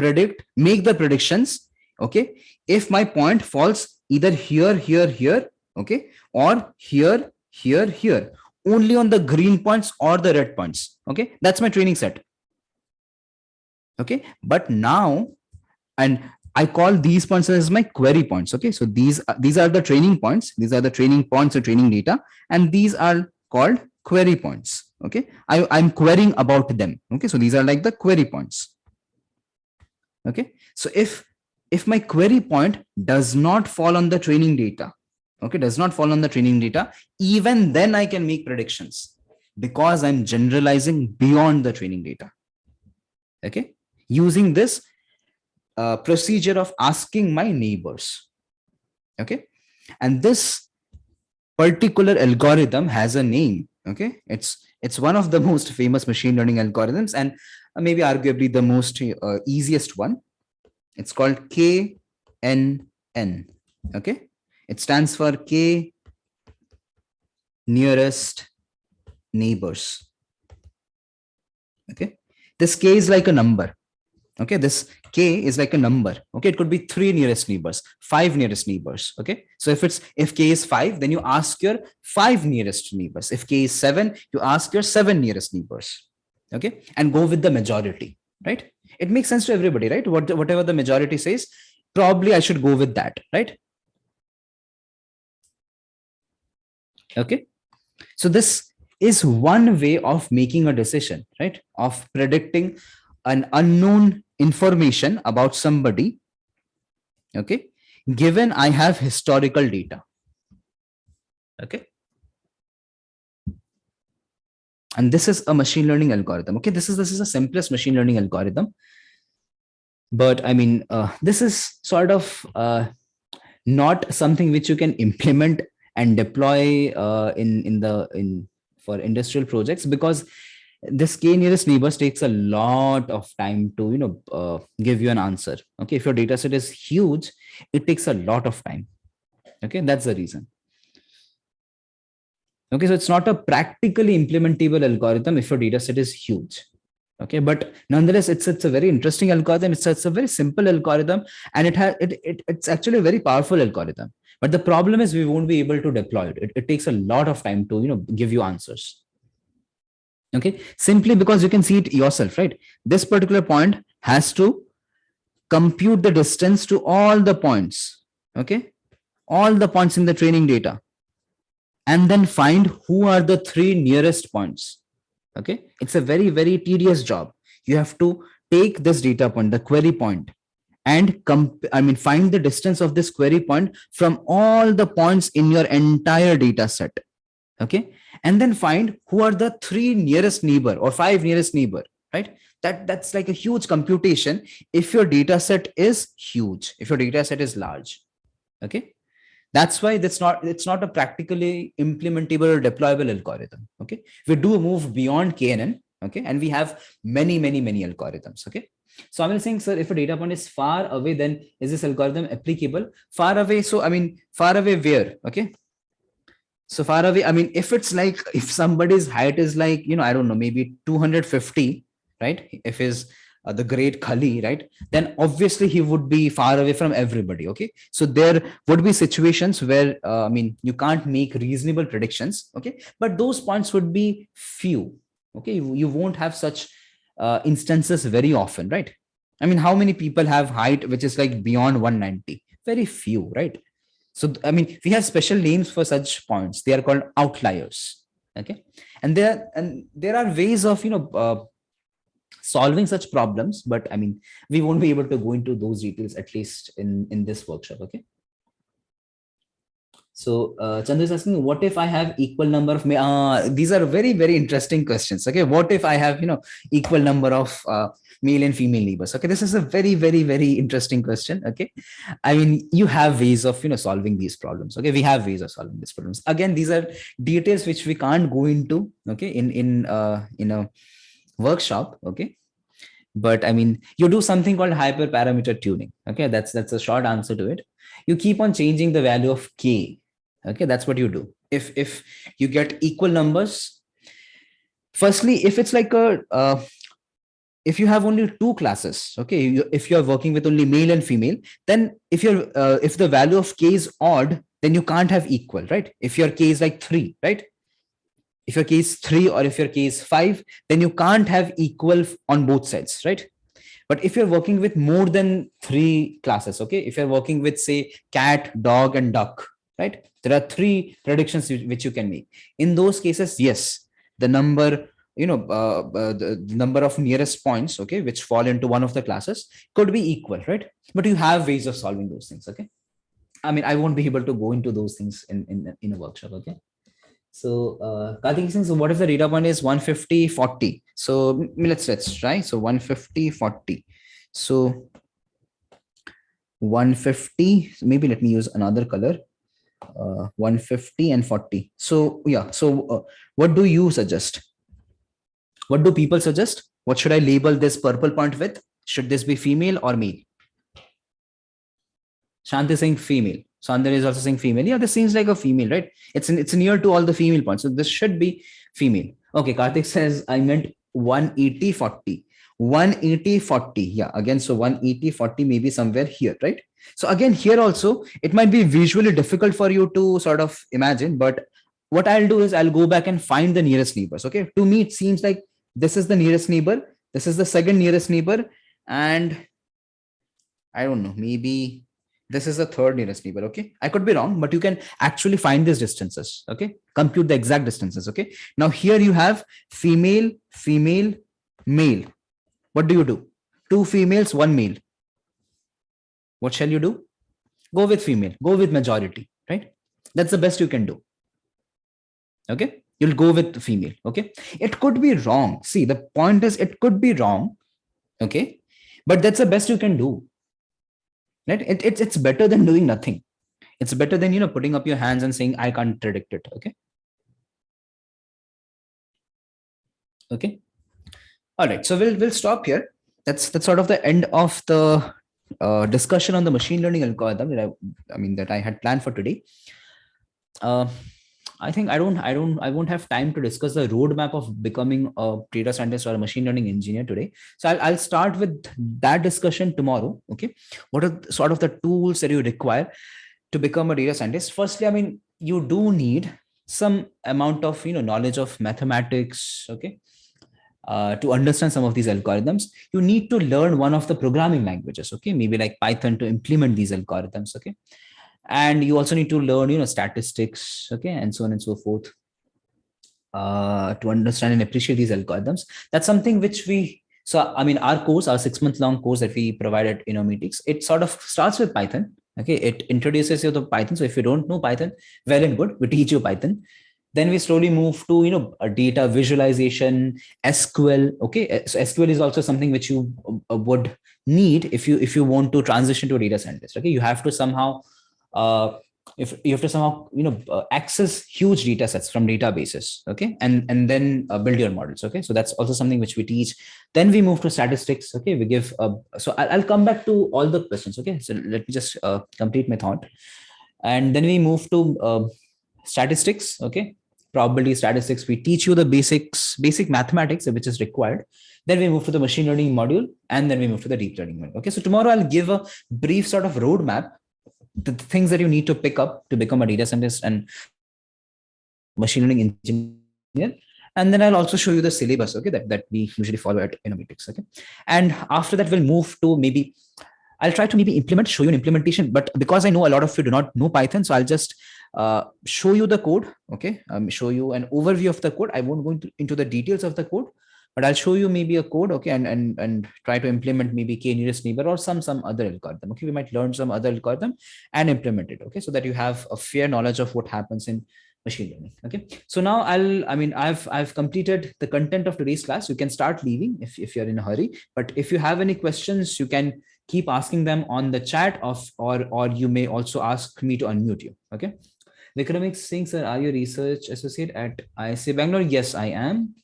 make the predictions, okay, if my point falls either here, here, here, okay, or here, here, here, only on the green points or the red points, okay? That's my training set, okay? But now, and I call these points as my query points. Okay, so these are the training points. These are the training points or training data, and these are called query points. Okay, I'm querying about them. Okay, so these are like the query points. Okay, so if my query point does not fall on the training data, okay, does not fall on the training data, even then I can make predictions because I'm generalizing beyond the training data. Okay, using this procedure of asking my neighbors. Okay, and this particular algorithm has a name. Okay, it's one of the most famous machine learning algorithms, and maybe arguably the most easiest one. It's called KNN. Okay, it stands for K nearest neighbors. Okay, this K is like a number. Okay, this K is like a number. Okay, it could be 3 nearest neighbors, 5 nearest neighbors. Okay, so if K is 5, then you ask your 5 nearest neighbors. If K is 7, you ask your 7 nearest neighbors. Okay, and go with the majority, right? It makes sense to everybody, right? Whatever the majority says, probably I should go with that, right? Okay, so this is one way of making a decision, right? Of predicting an unknown information about somebody, okay, given I have historical data. Okay, and this is a machine learning algorithm. Okay, this is the simplest machine learning algorithm, but I mean this is sort of not something which you can implement and deploy for industrial projects, because this K nearest neighbors takes a lot of time to give you an answer. Okay, if your data set is huge, it takes a lot of time. Okay, that's the reason. Okay, so it's not a practically implementable algorithm if your data set is huge. Okay, but nonetheless, it's a very interesting algorithm. It's a very simple algorithm, and it's actually a very powerful algorithm. But the problem is we won't be able to deploy it. It takes a lot of time to give you answers. Okay, simply because you can see it yourself, right? This particular point has to compute the distance to all the points. Okay, all the points in the training data, and then find who are the 3 nearest points. Okay, it's a very, very tedious job. You have to take this data point, the query point, and find the distance of this query point from all the points in your entire data set. Okay, and then find who are the 3 nearest neighbor or 5 nearest neighbor, right? That's like a huge computation if your data set is huge, if your data set is large. Okay, that's why it's not a practically implementable or deployable algorithm. Okay, we do move beyond KNN. Okay, and we have many algorithms. Okay, so I'm saying, sir, if a data point is far away, then is this algorithm applicable? Far away, so far away where? Okay, so far away, if it's like, if somebody's height is like, I don't know, maybe 250, right? If he's the great Kali, right, then obviously he would be far away from everybody. Okay, so there would be situations where I mean, you can't make reasonable predictions. Okay, but those points would be few. Okay, you won't have such instances very often, right? I mean, how many people have height which is like beyond 190? Very few, right? So I mean, we have special names for such points. They are called outliers. Okay, and there are ways of solving such problems, but I mean, we won't be able to go into those details, at least in this workshop. Okay, so Chandra is asking, what if I have equal number of these are very interesting questions. Okay, what if I have equal number of male and female neighbors? Okay, this is a very interesting question. Okay, I mean, you have ways of solving these problems. Okay, we have ways of solving these problems. Again, these are details which we can't go into, okay, in a workshop. Okay, but I mean, you do something called hyperparameter tuning. Okay, that's a short answer to it. You keep on changing the value of k. Okay, that's what you do. If you get equal numbers, firstly, if it's like a if you have only two classes, okay, if you're working with only male and female, then if the value of k is odd, then you can't have equal, right? If your k is like 3, right? If your k is 3 or if your k is 5, then you can't have equal on both sides, right? But if you're working with more than 3 classes, okay, if you're working with, say, cat, dog, and duck, right, there are 3 predictions which you can make. In those cases, yes, the number the number of nearest points, okay, which fall into one of the classes could be equal, right? But you have ways of solving those things. Okay, I mean, I won't be able to go into those things in a workshop. Okay, so Karthik says, so what if the data point is 150 40? So let's try. So 150 40. So 150, maybe let me use another color. 150 and 40. So yeah, so what do you suggest? What do people suggest? What should I label this purple point with? Should this be female or male? Shanti is saying female. Sandhya is also saying female. Yeah, this seems like a female, right? It's near to all the female points. So this should be female. Okay, Karthik says, I meant 180 40. 180 40. Yeah, again, so 180 40 maybe somewhere here, right? So again, here also, it might be visually difficult for you to sort of imagine, but what I'll do is I'll go back and find the nearest neighbors. Okay, to me, it seems like this is the nearest neighbor. This is the second nearest neighbor. And I don't know, maybe this is the third nearest neighbor. Okay, I could be wrong, but you can actually find these distances. Okay, compute the exact distances. Okay, now here you have female, female, male. What do? 2 females, 1 male. What shall you do? Go with female, go with majority, right? That's the best you can do. Okay, you'll go with female. Okay, it could be wrong. See, the point is it could be wrong. Okay, but that's the best you can do. Right? It's better than doing nothing. It's better than putting up your hands and saying I can't predict it. Okay. Okay. All right. So we'll stop here. That's sort of the end of the discussion on the machine learning algorithm that I had planned for today. I think I won't have time to discuss the roadmap of becoming a data scientist or a machine learning engineer today. So I'll start with that discussion tomorrow. Okay, what are sort of the tools that you require to become a data scientist? Firstly, I mean, you do need some amount of knowledge of mathematics. Okay, to understand some of these algorithms, you need to learn one of the programming languages. Okay, maybe like Python to implement these algorithms. Okay. And you also need to learn statistics, okay, and so on and so forth, to understand and appreciate these algorithms. That's something which our course, our 6-month-long course that we provide at Innomatics, it sort of starts with Python. Okay, it introduces you to Python. So if you don't know Python, well and good, we teach you Python. Then we slowly move to a data visualization, SQL. Okay, so SQL is also something which you would need if you want to transition to a data scientist. Okay, you have to somehow if you have to somehow access huge data sets from databases, okay, and then build your models. Okay, so that's also something which we teach. Then we move to statistics. Okay, we give so I'll come back to all the questions. Okay, so let me just complete my thought. And then we move to statistics. Okay, probability statistics, we teach you the basic mathematics, which is required. Then we move to the machine learning module, and then we move to the deep learning module. Okay, so tomorrow I'll give a brief sort of roadmap, the things that you need to pick up to become a data scientist and machine learning engineer. And then I'll also show you the syllabus, okay, that we usually follow at Innomatics. Okay, and after that we'll move to maybe I'll try to maybe show you an implementation, but because I know a lot of you do not know Python, so I'll just show you the code. Okay, show you an overview of the code. I won't go into the details of the code, but I'll show you maybe a code. Okay, and try to implement maybe k nearest neighbor or some other algorithm. Okay, we might learn some other algorithm and implement it. Okay, so that you have a fair knowledge of what happens in machine learning. Okay, so now I've completed the content of today's class. You can start leaving if you're in a hurry, but if you have any questions, you can keep asking them on the chat or you may also ask me to unmute you. Okay, Vikram is saying, sir, are you research associate at ISA Bangalore? Yes, I am.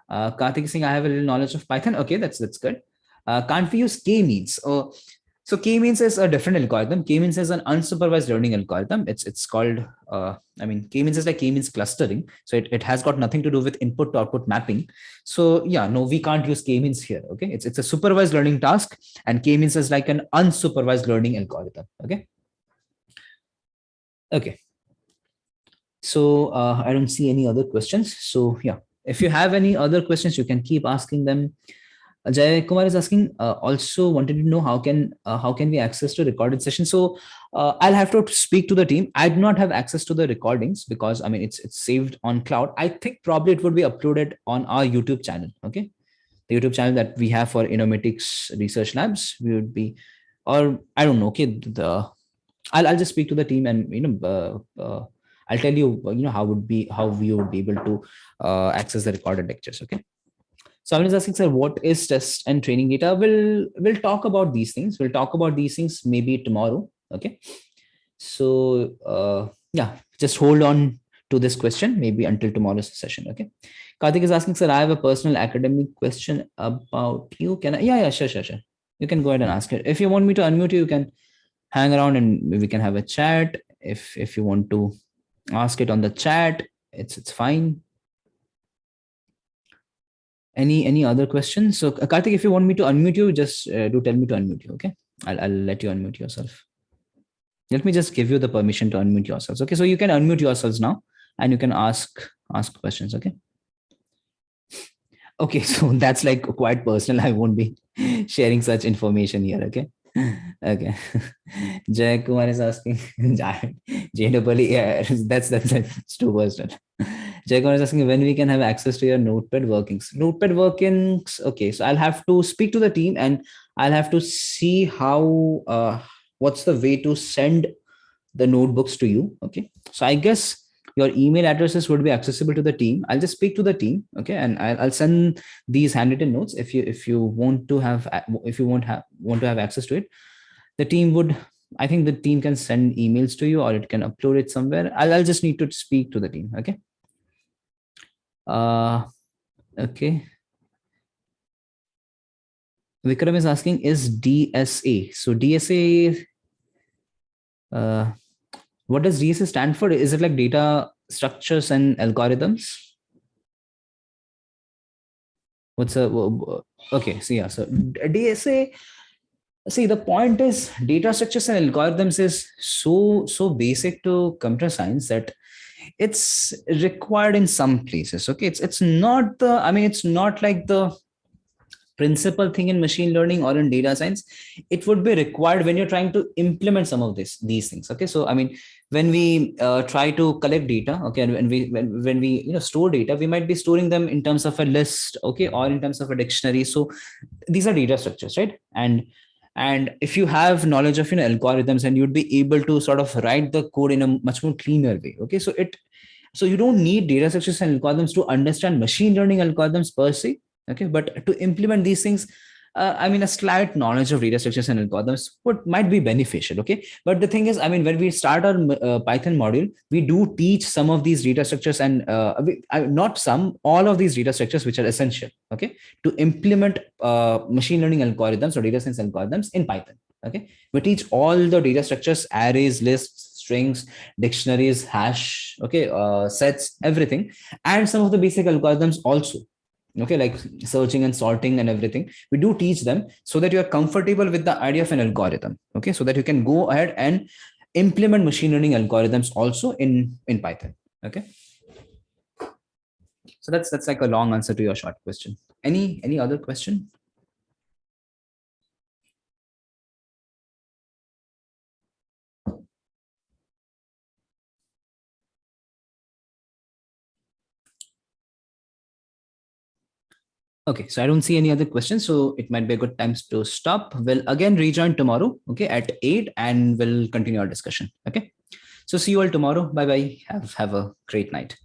Karthik is saying, I have a little knowledge of Python. Okay, that's good. Can't we use k-means? So k-means is a different algorithm. K-means is an unsupervised learning algorithm. It's called, k-means is like k-means clustering. So it has got nothing to do with input to output mapping. So yeah, no, we can't use k-means here. Okay, it's a supervised learning task, and k-means is like an unsupervised learning algorithm. Okay. Okay. So I don't see any other questions. So yeah, if you have any other questions, you can keep asking them. Jay Kumar is asking, also wanted to know how can we access to recorded session. So I'll have to speak to the team. I do not have access to the recordings because it's saved on cloud. I think probably it would be uploaded on our YouTube channel. Okay, the YouTube channel that we have for Innomatics Research Labs. We would be, or I don't know. Okay, I'll just speak to the team and I'll tell you how we would be able to access the recorded lectures. Okay. So I was asking, sir, what is test and training data? We'll talk about these things. We'll talk about these things maybe tomorrow. Okay. So yeah, just hold on to this question maybe until tomorrow's session. Okay. Karthik is asking, sir, I have a personal academic question about you. Can I? Yeah, sure. You can go ahead and ask it. If you want me to unmute you, you can hang around and we can have a chat. If you want to ask it on the chat, it's fine. Any other questions? So Karthik, if you want me to unmute you, just do tell me to unmute you. Okay, I'll let you unmute yourself. Let me just give you the permission to unmute yourselves. Okay, so you can unmute yourselves now and you can ask questions. Okay. Okay, so that's like quite personal. I won't be sharing such information here. Okay. Okay. Jay Kumar is asking, JW, yeah, that's too personal. Jay Kumar is asking when we can have access to your Notepad workings. Notepad workings. Okay, so I'll have to speak to the team and I'll have to see how what's the way to send the notebooks to you. Okay, so I guess your email addresses would be accessible to the team. I'll just speak to the team. Okay, and I'll send these handwritten notes if you want to have access to it. The team would, I think the team can send emails to you or it can upload it somewhere. I'll just need to speak to the team. Okay. Okay. Vikram is asking, is DSA? So DSA, what does DSA stand for? Is it like data structures and algorithms? Okay, so yeah, so DSA, see, the point is data structures and algorithms is so basic to computer science that it's required in some places. Okay, it's not it's not like the principal thing in machine learning or in data science. It would be required when you're trying to implement some of these things. Okay, so when we try to collect data, okay, and when we store data, we might be storing them in terms of a list, okay, or in terms of a dictionary. So these are data structures, right? And if you have knowledge of algorithms, and you'd be able to sort of write the code in a much more cleaner way. Okay, so you don't need data structures and algorithms to understand machine learning algorithms per se. Okay, but to implement these things, a slight knowledge of data structures and algorithms might be beneficial. Okay, but the thing is, when we start our Python module, we do teach some of these data structures and all of these data structures which are essential. Okay, to implement machine learning algorithms or data science algorithms in Python. Okay, we teach all the data structures, arrays, lists, strings, dictionaries, hash, okay, sets, everything, and some of the basic algorithms also. Okay, like searching and sorting and everything. We do teach them so that you are comfortable with the idea of an algorithm. Okay, so that you can go ahead and implement machine learning algorithms also in Python. Okay. So that's like a long answer to your short question. Any other question? Okay, so I don't see any other questions, so it might be a good time to stop. We'll again rejoin tomorrow, okay, at 8, and we'll continue our discussion. Okay, so see you all tomorrow. Bye bye. Have a great night.